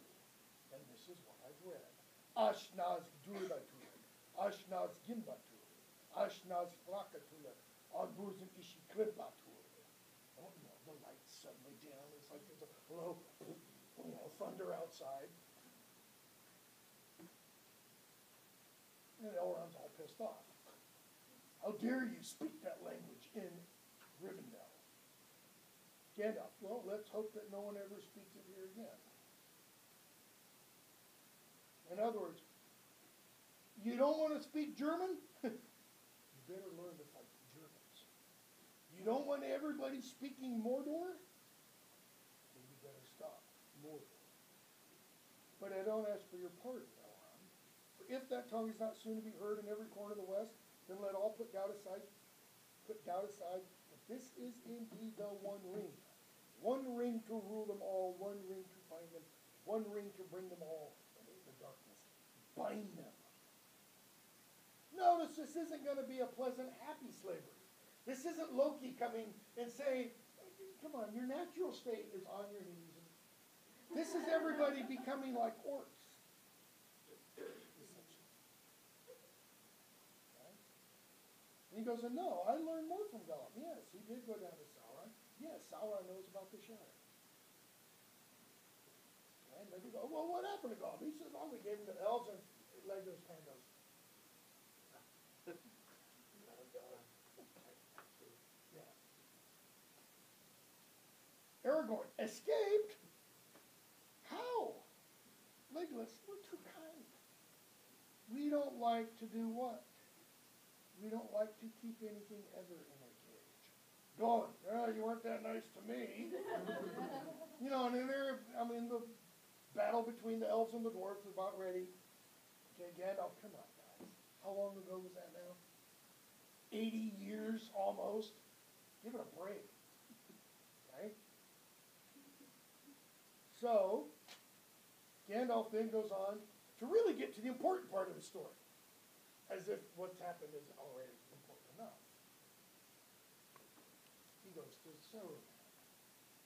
And this is what I've read. Ashnaz Durbatulek, Ashnaz Gimbatulek, Ashnaz Flakatulek, Agburzim Ishika. Klimpatur. Oh, you know, the lights suddenly dim. It's like there's a little, thunder outside. And Elrond's all pissed off. How dare you speak that language in Rivendell? Gandalf, well, let's hope that no one ever speaks it here again. In other words, you don't want to speak German? You better learn to fight the Germans. You don't want everybody speaking Mordor? Then you better stop Mordor. But I don't ask for your pardon, Elrond. For if that tongue is not soon to be heard in every corner of the West, then let all put doubt aside. But this is indeed the One Ring. One ring to rule them all, one ring to find them, one ring to bring them all, and in the darkness bind them. Notice this isn't going to be a pleasant, happy slavery. This isn't Loki coming and saying, come on, your natural state is on your knees. This is everybody becoming like orcs. Essentially. Right? And he goes, no, I learned more from Gollum. Yes, he did go down to Sauron. Yes, Sauron knows about the Shire. And then you go, well, what happened to Gollum? He says, oh, we gave him the elves and Legos Pandos. Yeah. Aragorn escaped? How? Legolas, we're too kind. We don't like to do what? We don't like to keep anything ever in a cage. Going, oh, you weren't that nice to me. You know, and then the battle between the elves and the dwarves is about ready. Okay, Gandalf, come on, guys. How long ago was that now? 80 years almost. Give it a break. Okay? So, Gandalf then goes on to really get to the important part of the story. As if what's happened is already important enough. He goes to Saruman.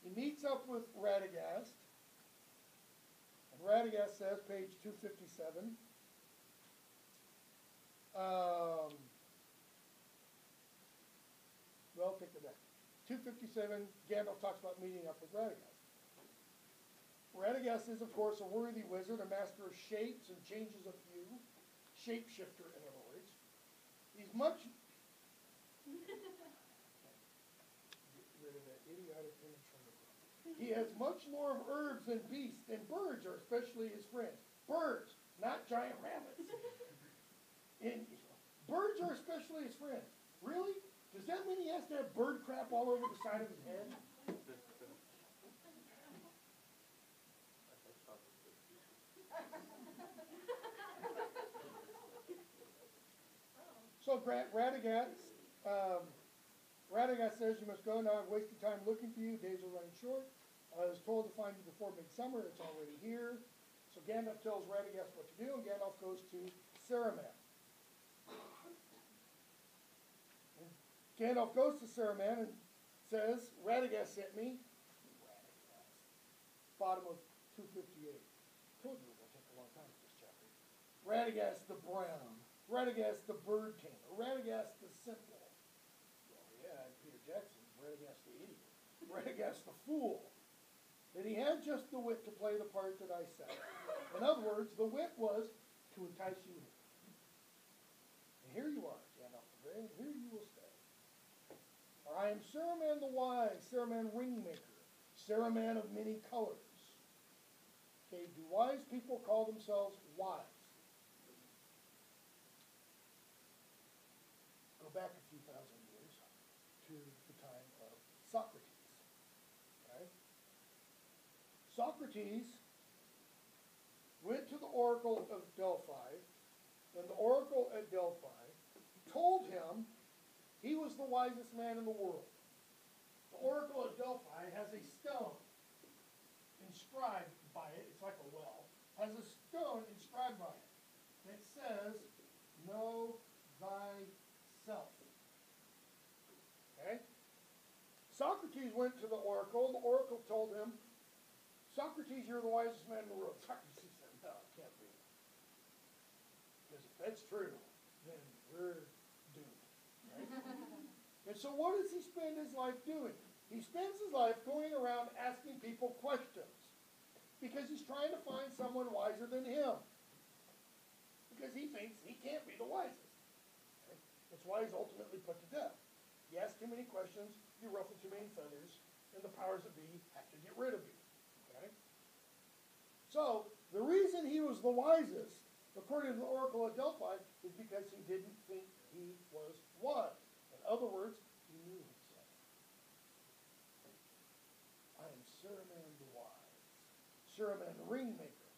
He meets up with Radagast. And Radagast says, page 257, well, take the back. 257, Gandalf talks about meeting up with Radagast. Radagast is, of course, a worthy wizard, a master of shapes and changes of hue. Shapeshifter, in other words. He's much... Get rid of that idiotic image from the book. He has much more of herbs than beasts, and birds are especially his friends. Birds, not giant rabbits. Birds are especially his friends. Really? Does that mean he has to have bird crap all over the side of his head? So Radagast says, you must go now. I've wasted time looking for you. Days are running short. I was told to find you before midsummer. It's already here. So Gandalf tells Radagast what to do, and Gandalf goes to Saruman. And Gandalf goes to Saruman and says, Radagast sent me. Radagast. Bottom of 258. Told you it was going to take a long time for this chapter. Radagast the Brown. Radagast the Bird Tamer. Radagast the Simple. Well, yeah, Peter Jackson. Radagast the Idiot. Radagast the Fool. That he had just the wit to play the part that I said. In other words, the wit was to entice you here. And here you are, Gandalf the Grey, and here you will stay. For I am Saruman the Wise, Saruman Ringmaker, Saruman of many colors. Okay, do wise people call themselves wise? Go back a few thousand years to the time of Socrates. Okay? Socrates went to the oracle of Delphi, and the oracle at Delphi told him he was the wisest man in the world. The oracle at Delphi has a stone inscribed by it, it's like a well, has a stone inscribed by it that says, know thyself. Okay? Socrates went to the oracle. The oracle told him, Socrates, you're the wisest man in the world. Socrates said, no, it can't be. Because if that's true, then we're doomed. Right? And so what does he spend his life doing? He spends his life going around asking people questions because he's trying to find someone wiser than him. Because he thinks he can't be the wisest. Okay? That's why he's ultimately put to death. You ask too many questions, you ruffle too many feathers, and the powers that be have to get rid of you. Okay? So, the reason he was the wisest, according to the Oracle of Delphi, is because he didn't think he was wise. In other words, he knew himself. I am Saruman the Wise. Saruman the Ringmaker.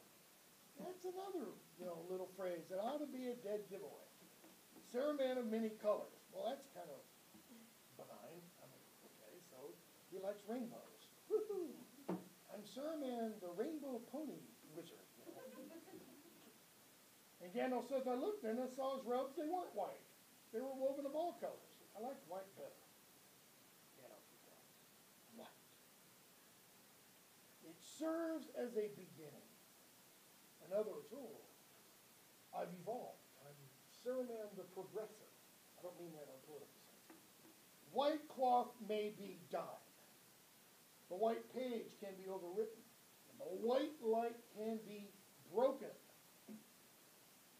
That's another, little phrase that ought to be a dead giveaway. Saruman of many colors. Well, that's kind of benign. Okay, so he likes rainbows. Woohoo! I'm Saruman the Rainbow Pony Wizard. And Gandalf says, I looked and I saw his robes. They weren't white. They were woven of all colors. I liked white better. Gandalf replies, white. It serves as a beginning. In other words, I've evolved. I'm Saruman the Progressive. I don't mean that on political sense. White cloth may be dyed. The white page can be overwritten. And the white light can be broken.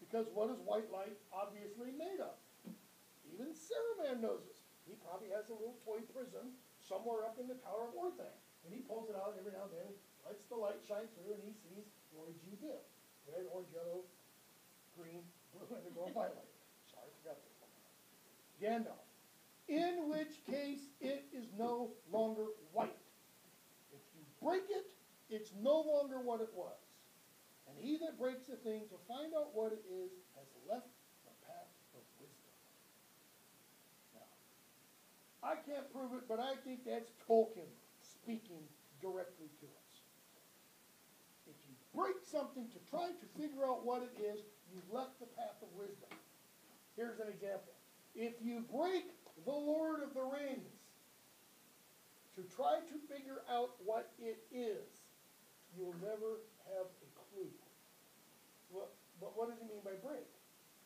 Because what is white light obviously made of? Even Saruman knows this. He probably has a little toy prism somewhere up in the Tower of Orthanc. And he pulls it out every now and then, lets the light shine through, and he sees RGB. Red, orange, yellow, green, blue, and they're going violet. Sorry, I forgot this one. Gandalf. In which case, it is no longer white. If you break it, it's no longer what it was. And he that breaks a thing to find out what it is has left the path of wisdom. Now, I can't prove it, but I think that's Tolkien speaking directly to us. If you break something to try to figure out what it is, you've left the path of wisdom. Here's an example. If you break The Lord of the Rings to try to figure out what it is, you'll never have a clue. But what does he mean by break?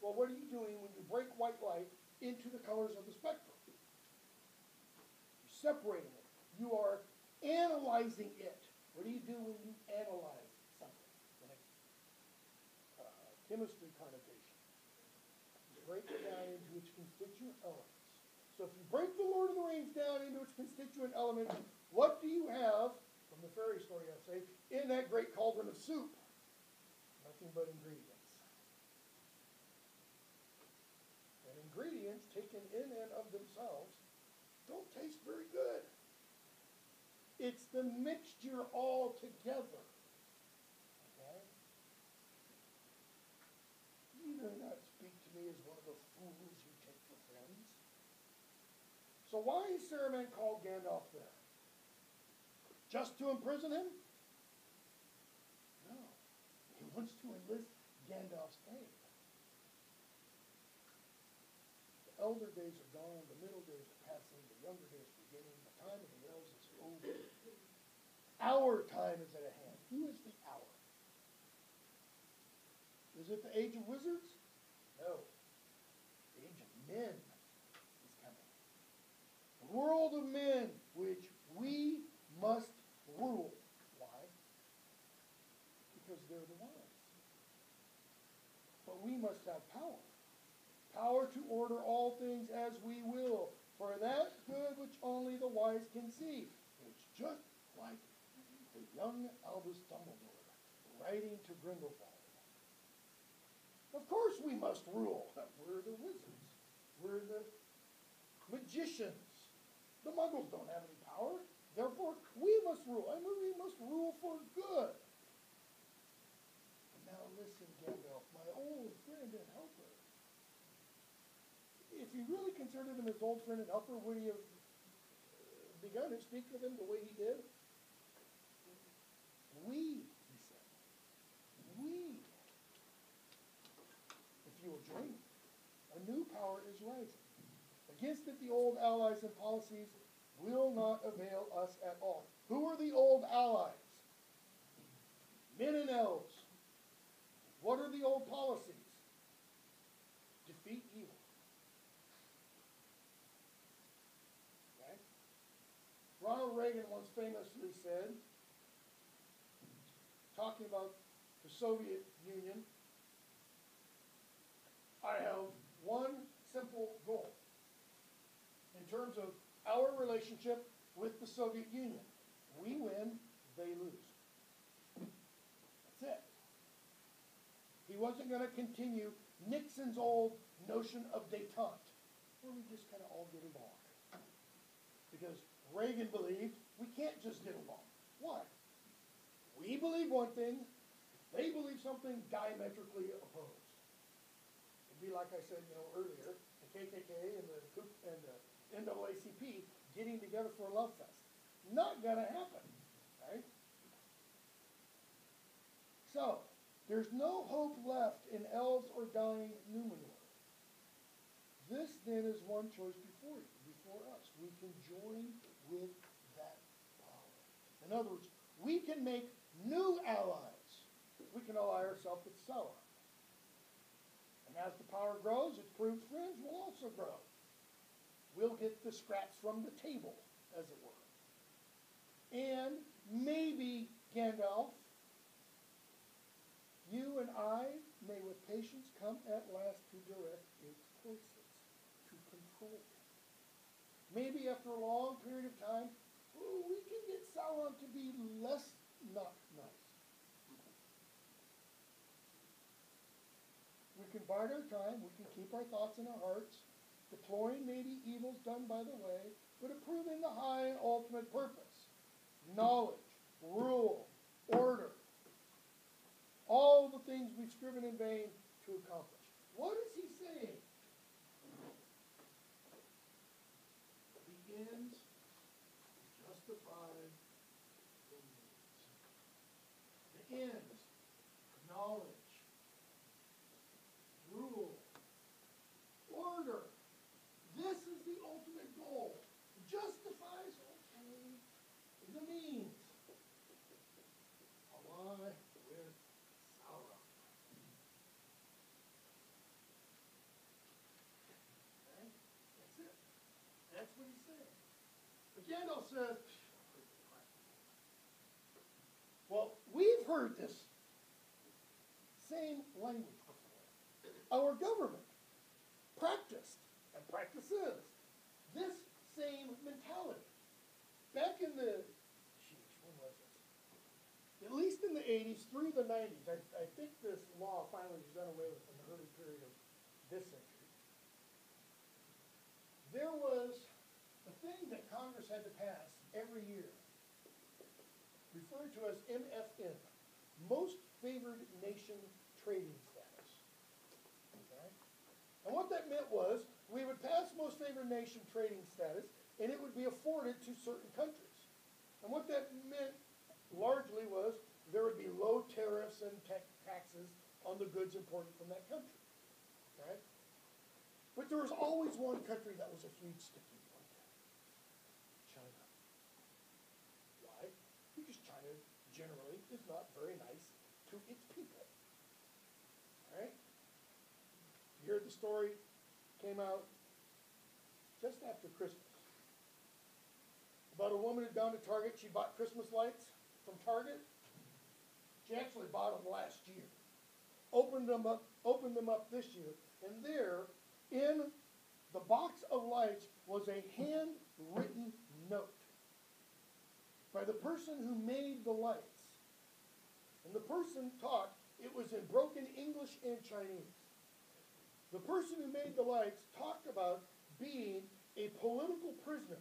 Well, what are you doing when you break white light into the colors of the spectrum? You're separating it. You are analyzing it. What do you do when you analyze something? In a chemistry connotation. You break it down into its constituent elements. So if you break the Lord of the Rings down into its constituent elements, what do you have, from the fairy story I say, in that great cauldron of soup? Nothing but ingredients. And ingredients taken in and of themselves don't taste very good. It's the mixture all together. Okay? You do not speak to me as one of the fools you take for friends. So why is Saruman called Gandalf there? Just to imprison him? No. He wants to enlist Gandalf's aid. The elder days are gone, the middle days are passing, the younger days are beginning, the time of the elves is over. Our time is at hand. Who is the hour? Is it the age of wizards? No. The age of men is coming. The world of men which we must rule. Why? Because they're the wise. But we must have power. Power to order all things as we will, for that good which only the wise can see. It's just like the young Albus Dumbledore writing to Grindelwald. Of course we must rule. We're the wizards. We're the magicians. The Muggles don't have any power. Therefore, we must rule. I mean, we must rule for good. And now listen, Gandalf, my old friend and helper. If he really considered him his old friend and helper, would he have begun to speak with him the way he did? We, he said. We. If you will join me, a new power is rising. Against it, the old allies and policies will not avail us at all. Who are the old allies? Men and elves. What are the old policies? Defeat evil. Ronald Reagan once famously said, talking about the Soviet Union, I have one simple goal in terms of our relationship with the Soviet Union. We win, they lose. That's it. He wasn't going to continue Nixon's old notion of détente, where we just kind of all get along. Because Reagan believed we can't just get along. Why? We believe one thing, they believe something diametrically opposed. It'd be like I said, earlier, the KKK and the NAACP getting together for a love fest. Not going to happen, right? So, there's no hope left in elves or dying Numenor. This then is one choice before us. We can join with that power. In other words, we can make new allies. We can ally ourselves with Sauron. And as the power grows, its proved friends will also grow. We'll get the scraps from the table, as it were. And maybe, Gandalf, you and I may with patience come at last to direct its courses, to control it. Maybe after a long period of time, we can get Sauron to be less not nice. We can bide our time, we can keep our thoughts in our hearts, deploring maybe evils done by the way, but approving the high and ultimate purpose. Knowledge, rule, order. All the things we've striven in vain to accomplish. What is he saying? The ends justify the means. The ends, knowledge, rule, order. This is the ultimate goal. Justifies, the means. Ally with Sauron. Okay? That's it. That's what he's saying. But Gandalf says, well, we've heard this same language before. Our government practiced and practices this same mentality. Back in the, when was this? At least in the 80s through the 90s, I think this law finally was done away with in the early period of this century. There was a thing that Congress had to pass every year, referred to as MFN, Most Favored Nation Trading Status. Okay? And what that meant was we would pass Most Favored Nation Trading Status, and it would be afforded to certain countries. And what that meant largely was there would be low tariffs and taxes on the goods imported from that country. Okay? But there was always one country that was a huge sticking point. China. Why? Because China generally is not very nice to its people. All right? You heard the story, came out just after Christmas. About a woman had gone to Target. She bought Christmas lights from Target. She actually bought them last year. Opened them up this year. And there, in the box of lights, was a handwritten note by the person who made the lights. And the person talked, it was in broken English and Chinese. The person who made the lights talked about being a political prisoner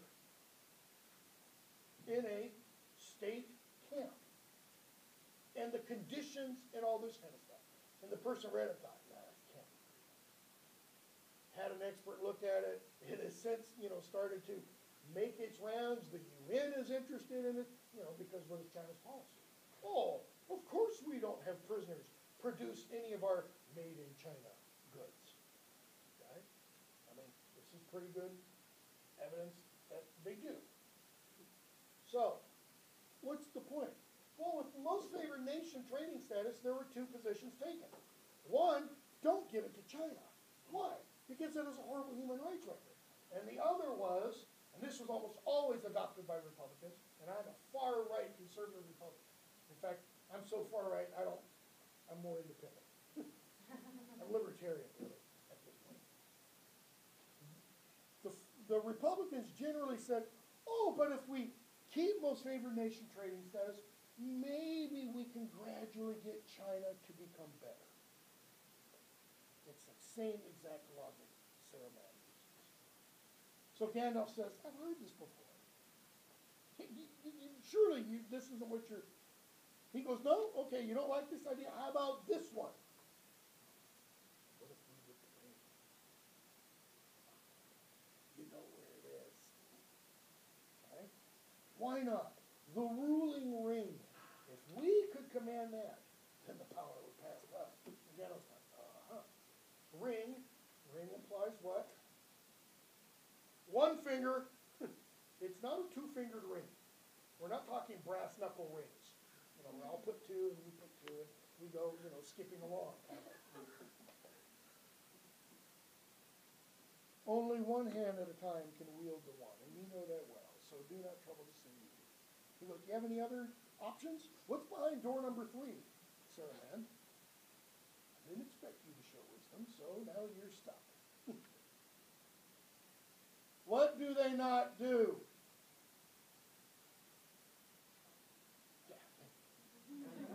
in a state camp. And the conditions and all this kind of stuff. And the person read it and thought, nah, that can't be real. Had an expert look at it. It has since, started to make its rounds. The UN is interested in it, because what is China's policy? Oh, of course we don't have prisoners produce any of our made in China goods. Okay? I mean, this is pretty good evidence that they do. So, what's the point? Well, with Most Favored Nation trading status, there were two positions taken. One, don't give it to China. Why? Because it has a horrible human rights record. And the other was, and this this was almost always adopted by Republicans, and I'm a far-right conservative Republican. In fact, I'm so far-right, I'm more independent. I'm libertarian, really, at this point. The Republicans generally said, oh, but if we keep most favored nation trading status, maybe we can gradually get China to become better. It's the same exact logic Sarah Mann uses. So Gandalf says, I've heard this before. Surely this isn't what you're... He goes, no? Okay, you don't like this idea? How about this one? What if we get the ring? You know where it is. Okay? Why not? The ruling ring. If we could command that, then the power would pass to us. And Gandalf's like, Ring. Ring implies what? One finger. It's not a two-fingered ring. We're not talking brass knuckle rings. You know, I'll put two and you put two and we go, skipping along. Only one hand at a time can wield the one, and you know that well, so do not trouble to say you do. He goes, do you have any other options? What's behind door number 3, Sarah Mann? I didn't expect you to show wisdom, so now you're stuck. What do they not do?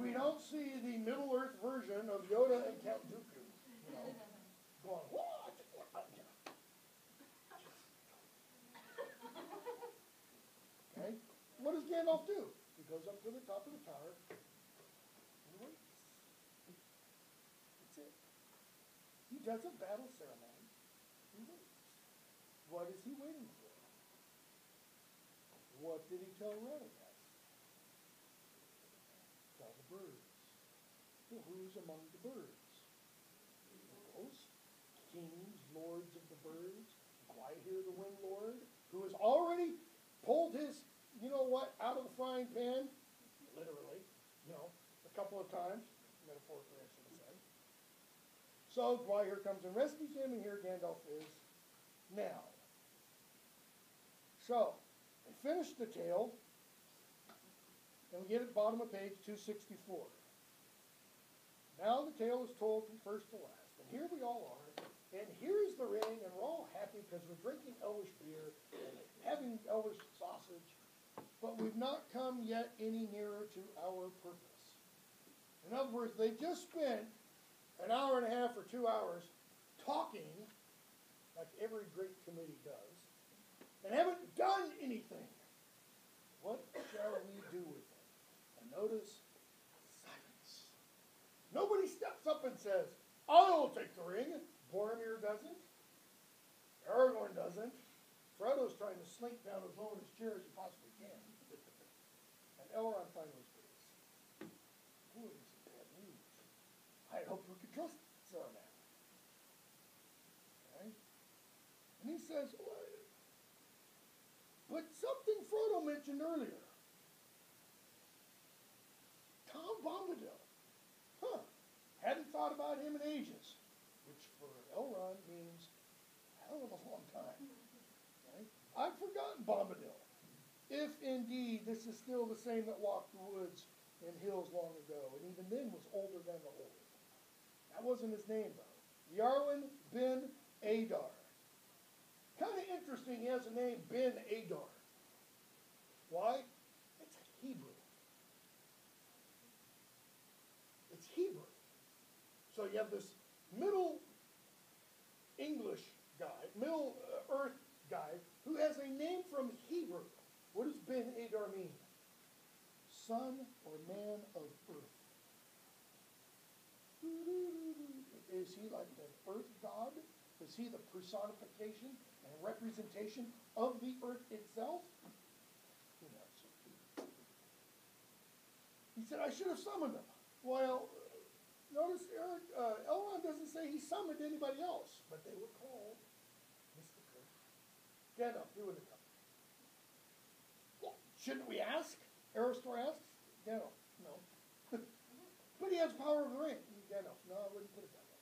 We don't see the Middle Earth version of Yoda and Count Dooku, going, what? Okay? What does Gandalf do? He goes up to the top of the tower and waits. That's it. He doesn't battle Sarah Mann. He waits. What is he waiting for? What did he tell Radagast? Tell the birds. Well, who's among the birds? Those kings, lords of the birds. Quieter the Wind Lord, who has already pulled his, out of the frying pan, literally, a couple of times, metaphorically I should have said. So Dwyer comes and rescues him, and here Gandalf is now. So, they finish the tale, and we get at the bottom of page 264. Now the tale is told from first to last, and here we all are, and here's the ring, and we're all happy because we're drinking Elvish beer and having Elvish sausage, but we've not come yet any nearer to our purpose. In other words, they just spent an hour and a half or 2 hours talking, like every great committee does, and haven't done anything. What shall we do with it? And notice, silence. Nobody steps up and says, I'll take the ring. Boromir doesn't. Aragorn doesn't. Frodo's trying to slink down as low in his chair as he possibly can. And Elrond finally speaks. Boy, this is bad news. I hope we can trust Saruman. Okay? And he says, but something Frodo mentioned earlier. Tom Bombadil. Hadn't thought about him in ages. Which for Elrond means a hell of a long time. Okay? I've forgotten Bombadil. If indeed this is still the same that walked the woods and hills long ago, and even then was older than the old. That wasn't his name, though. Yarwin bin Adar. Kind of interesting he has a name, bin Adar. Why? It's Hebrew. It's Hebrew. So you have this Middle English guy, Middle Earth guy, who has a name from Hebrew. What does bin Adar mean? Son or man of earth. Is he like the earth god? Is he the personification and representation of the earth itself? Who knows? He said, I should have summoned him. Well, notice Elrond doesn't say he summoned anybody else, but they were called mystically. Gandalf, who would have come? Well, shouldn't we ask? Aristor asks. Gandalf, no. But he has power of the ring. Gandalf, no, I wouldn't put it that way.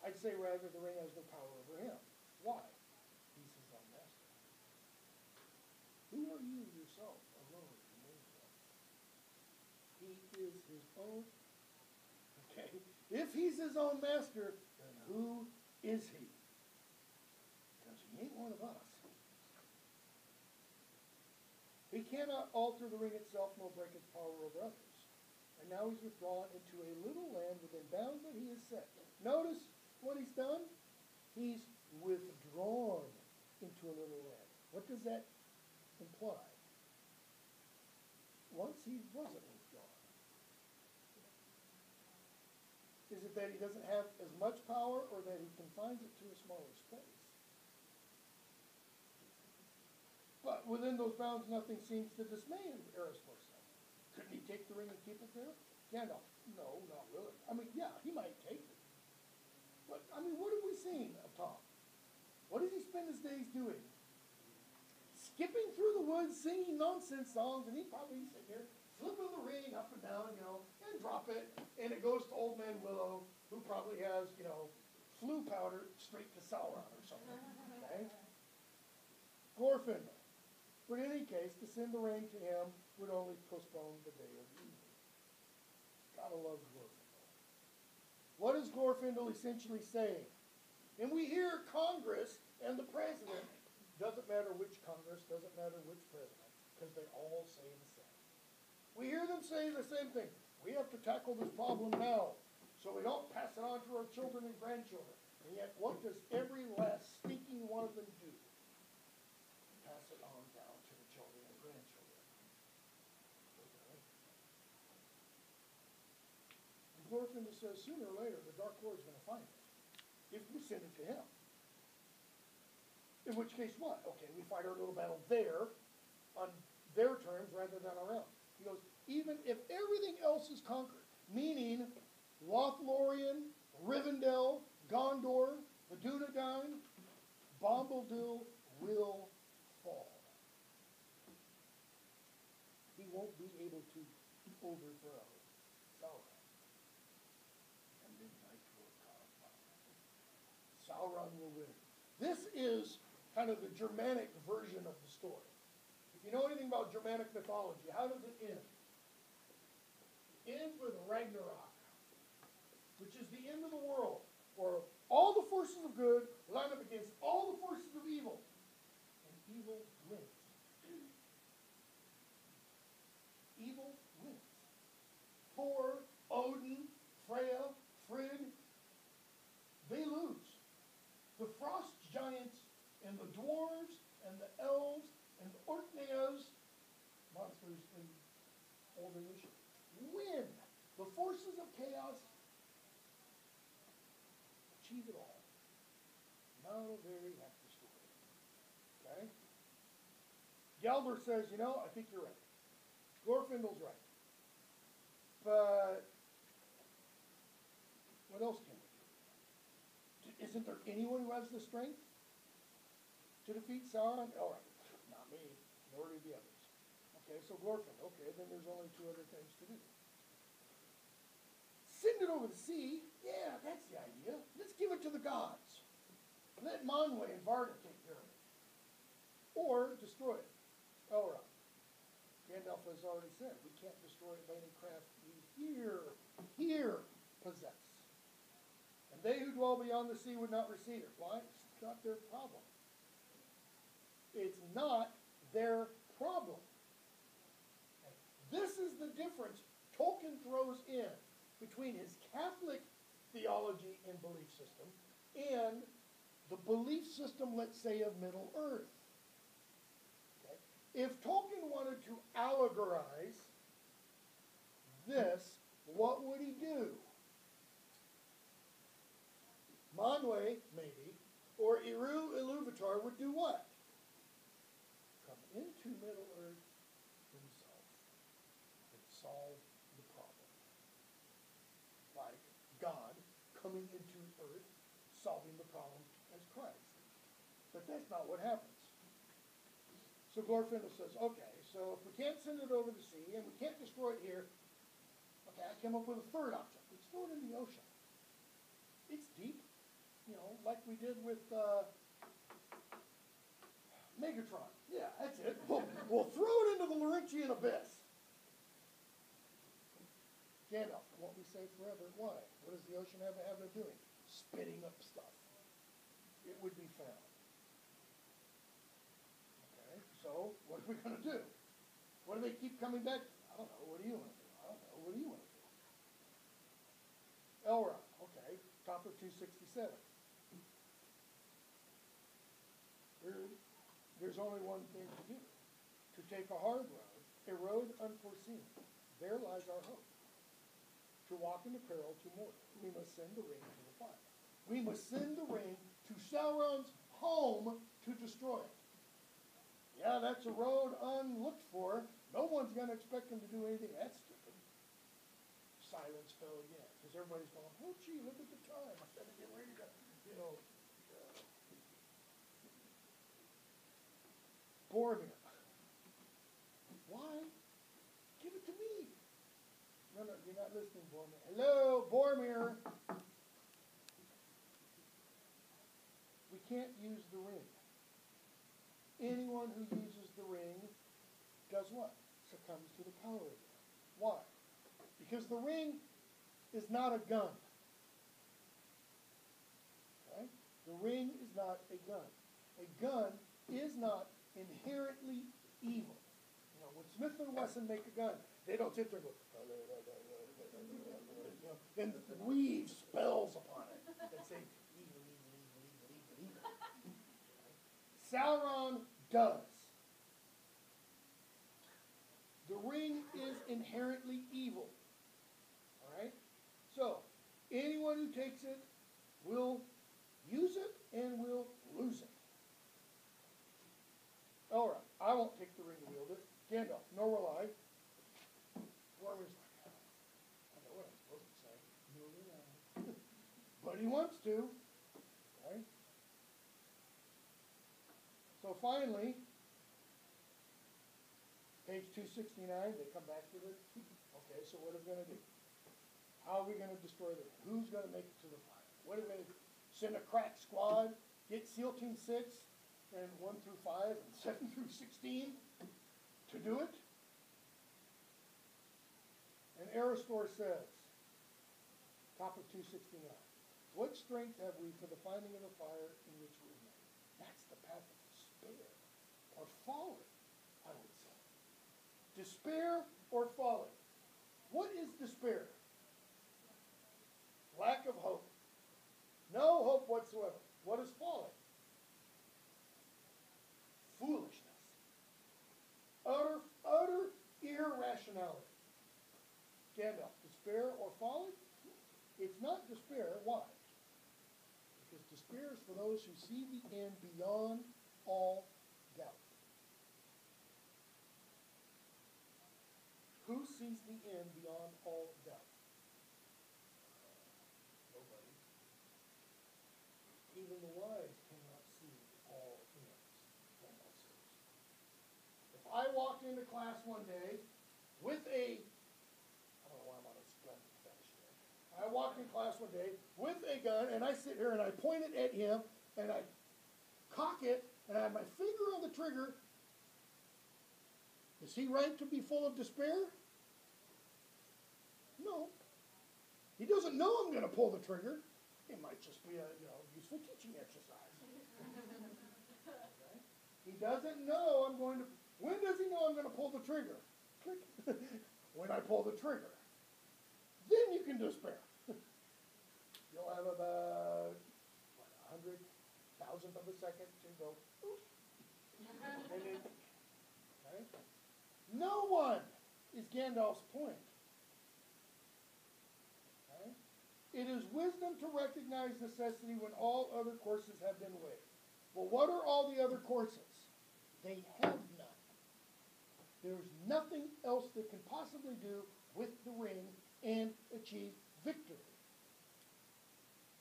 I'd say rather the ring has no power over him. Why? He's his own master. himself alone remains one. He is his own. Okay, if he's his own master, then who is he? Because he ain't one of us. He cannot alter the ring itself nor break its power over others. And now he's withdrawn into a little land within bounds that he has set. Notice what he's done? He's withdrawn into a little land. What does that imply? Once he wasn't withdrawn. Is it that he doesn't have as much power or that he confines it to a smaller space? But within those bounds, nothing seems to dismay Erismor's son. Couldn't he take the ring and keep it there? Gandalf, no, not really. I mean, yeah, he might take it. But, I mean, what have we seen of Tom? What does he spend his days doing? Skipping through the woods, singing nonsense songs, and he'd probably be sitting there, flipping the ring up and down, and drop it, and it goes to Old Man Willow, who probably has, flu powder straight to Sauron or something, okay? Glorfindel. But in any case, to send the ring to him would only postpone the day of evil. Gotta love Glorfindel. What is Glorfindel essentially saying? And we hear Congress and the president, doesn't matter which Congress, doesn't matter which president, because they all say the same. We hear them say the same thing. We have to tackle this problem now, so we don't pass it on to our children and grandchildren. And yet, what does every last stinking one of them do? Pass it on down to the children and grandchildren. Okay. And Glorfindel says sooner or later the Dark Lord's going to find it if we send it to him. In which case, what? Okay, we fight our little battle there on their terms rather than our own. He goes, even if everything else is conquered, meaning Lothlorien, Rivendell, Gondor, the Dunedain, Bombadil will fall. He won't be able to overthrow Sauron. And midnight will come. Sauron will win. This is kind of the Germanic version of the story. If you know anything about Germanic mythology, how does it end? It ends with Ragnarok, which is the end of the world, where all the forces of good line up against all the forces of evil, and evil wins. Evil wins. Thor, Odin, Freya, Frigg, they lose. The frost giants and the dwarves and the elves and the Orkneys, monsters in Old English, win. The forces of chaos achieve it all. Not a very happy story. Okay? Gelder says, I think you're right. Glorfindel's right. But what else can we do? Isn't there anyone who has the strength to defeat Sauron? All right, not me, nor do the others. Okay, so Glorfindel. Okay, then there's only two other things to do. Send it over the sea. Yeah, that's the idea. Let's give it to the gods. Let Manwë and Varda take care of it. Or destroy it. Elrond. Gandalf has already said, we can't destroy it by any craft we here possess. And they who dwell beyond the sea would not receive it. Why? It's not their problem. It's not their problem. This is the difference Tolkien throws in between his Catholic theology and belief system and the belief system, let's say, of Middle-earth. Okay? If Tolkien wanted to allegorize this, what would he do? Manwë, maybe, or Iluvatar would do what? Come into Middle-earth himself and solve the problem. Like God coming into earth, solving the problem as Christ. But that's not what happens. So Glorfindel says, okay, so if we can't send it over the sea and we can't destroy it here, okay, I came up with a third option. Let's throw it in the ocean. It's deep, like we did with Megatron. Yeah, that's it. We'll throw it into the abyss. Gandalf, won't be safe forever. Why? What does the ocean have a habit of doing? Spitting up stuff. It would be found. Okay, so what are we going to do? What do they keep coming back to? I don't know. What do you want to do? I don't know. What do you want to do? Elrond, okay, top of 267. There's only one thing to do. To take a hard road, a road unforeseen. There lies our hope. To walk in the peril to mortal, we must send the ring to the fire. We must send the ring to Sauron's home to destroy it. Yeah, that's a road unlooked for. No one's going to expect them to do anything that stupid. Silence fell again, because everybody's going, oh, gee, look at the time. I better get ready to, Boromir. Why? Give it to me. No, you're not listening, Boromir. Hello, Boromir. We can't use the ring. Anyone who uses the ring does what? Succumbs to the power of it. Why? Because the ring is not a gun. Okay? The ring is not a gun. A gun is not inherently evil. You know, when Smith & Wesson make a gun, they don't sit there and go, and weave spells upon it and say, evil, evil, evil, evil, evil, evil. Sauron does. The ring is inherently evil. All right? So, anyone who takes it will use it and will lose it. All right, I won't take the ring to wield it. Gandalf, nor will I. Boromir's like, I know what I'm supposed to say. Nor will I. But he wants to. Okay? So finally, page 269, they come back to it. Okay, so what are we going to do? How are we going to destroy the ring? Who's going to make it to the fire? What are we going to do? Send a crack squad, get SEAL Team 6, and 1 through 5, and 7 through 16 to do it? And Aristor says, top of 269, what strength have we for the finding of the fire in which we remain? That's the path of despair, or folly, I would say. Despair or folly. What is despair? Lack of hope. No hope whatsoever. What is folly? Foolishness. Utter irrationality. Gandalf, despair or folly? It's not despair. Why? Because despair is for those who see the end beyond all doubt. Who sees the end beyond all doubt? Nobody. Even the wise cannot see all ends. Daniel says. If I walked into class one day with I don't know why I'm on a gun fetish here. I walked in class one day with a gun, and I sit here and I point it at him, and I cock it, and I have my finger on the trigger. Is he right to be full of despair? No. He doesn't know I'm going to pull the trigger. It might just be a useful teaching exercise. Okay? He doesn't know I'm going to. When does he know I'm going to pull the trigger? Click. When I pull the trigger. Then you can despair. You'll have about 100,000th of a second to go. Oof. And then, okay? No one is Gandalf's point. Okay? It is wisdom to recognize necessity when all other courses have been weighed. Well, what are all the other courses? They have none. There's nothing else they can possibly do with the ring and achieve victory.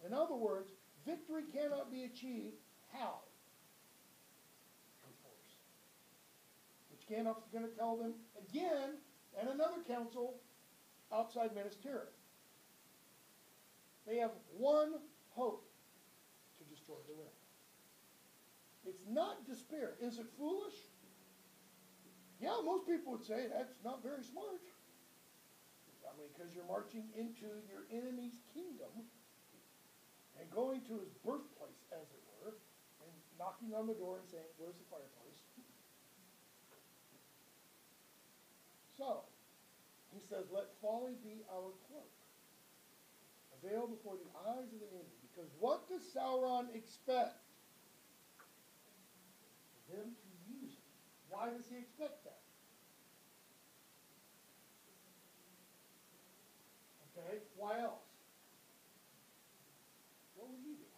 In other words, victory cannot be achieved. How? Through force. Which Gandalf's going to tell them again and another council outside Minas Tirith. They have one hope to destroy the ring. It's not despair. Is it foolish? Yeah, most people would say that's not very smart. I mean, because you're marching into your enemy's kingdom and going to his birthplace, as it were, and knocking on the door and saying, where's the fireplace? So, he says, let folly be our cloak. A veil before the eyes of the enemy. Because what does Sauron expect? For them to use it. Why does he expect that? Okay, why else? What would he do?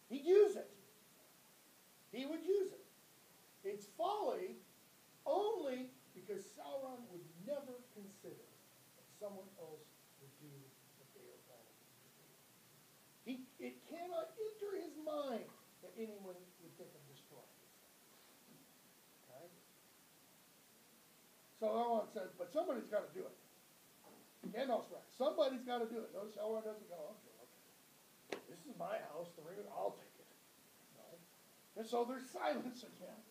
He'd use it. He would use it. It's folly only because Sauron would never consider that someone else would do what they are planning to do. It cannot enter his mind that anyone would think of destroying this thing. Okay? So Sauron says, but somebody's got to do it. Gandalf's right. Somebody's got to do it. Notice Sauron doesn't go, okay. This is my house. The ring, I'll take it. No. And so there's silence again.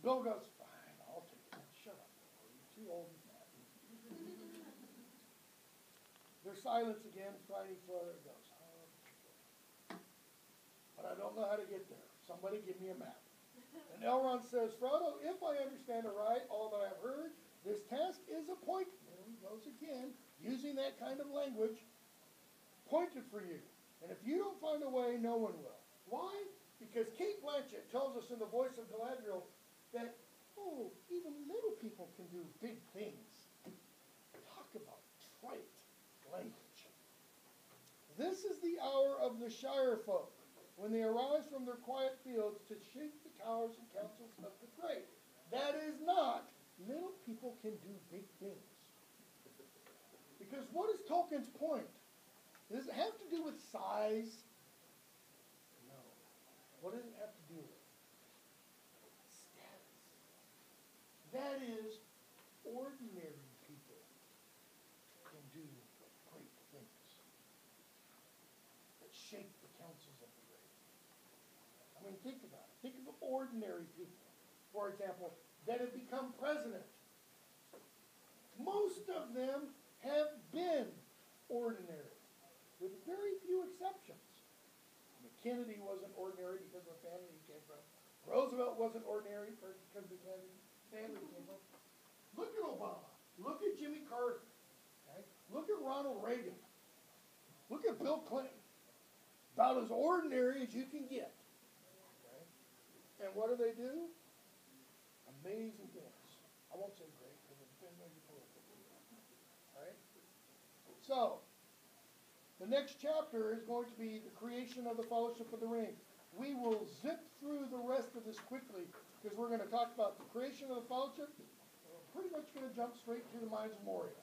Bill goes, fine, I'll take it. Shut up, Bill. You're too old and fat. There's silence again. Friday Flutter goes, oh, but I don't know how to get there. Somebody give me a map. And Elrond says, Frodo, if I understand aright all that I've heard, this task is appointed. There he goes again, using that kind of language. Appointed for you. And if you don't find a way, no one will. Why? Because Kate Blanchett tells us in the voice of Galadriel that, oh, even little people can do big things. Talk about trite language. This is the hour of the Shire folk, when they arise from their quiet fields to shake the towers and castles of the great. That is not, little people can do big things. Because what is Tolkien's point? Does it have to do with size? No. What does it have to do with? Status. That is, ordinary people can do great things that shake the councils of the great. I mean, think about it. Think of ordinary people, for example, that have become president. Most of them have been ordinary, with very few exceptions. I mean, Kennedy wasn't ordinary because of the family he came from. Roosevelt wasn't ordinary because of the family he came from. Look at Obama. Look at Jimmy Carter. Okay? Look at Ronald Reagan. Look at Bill Clinton. About as ordinary as you can get. Okay? And what do? Amazing things. I won't say great because it depends on your political view. All right? So, the next chapter is going to be the creation of the Fellowship of the Ring. We will zip through the rest of this quickly because we're going to talk about the creation of the Fellowship. We're pretty much going to jump straight to the Mines of Moria.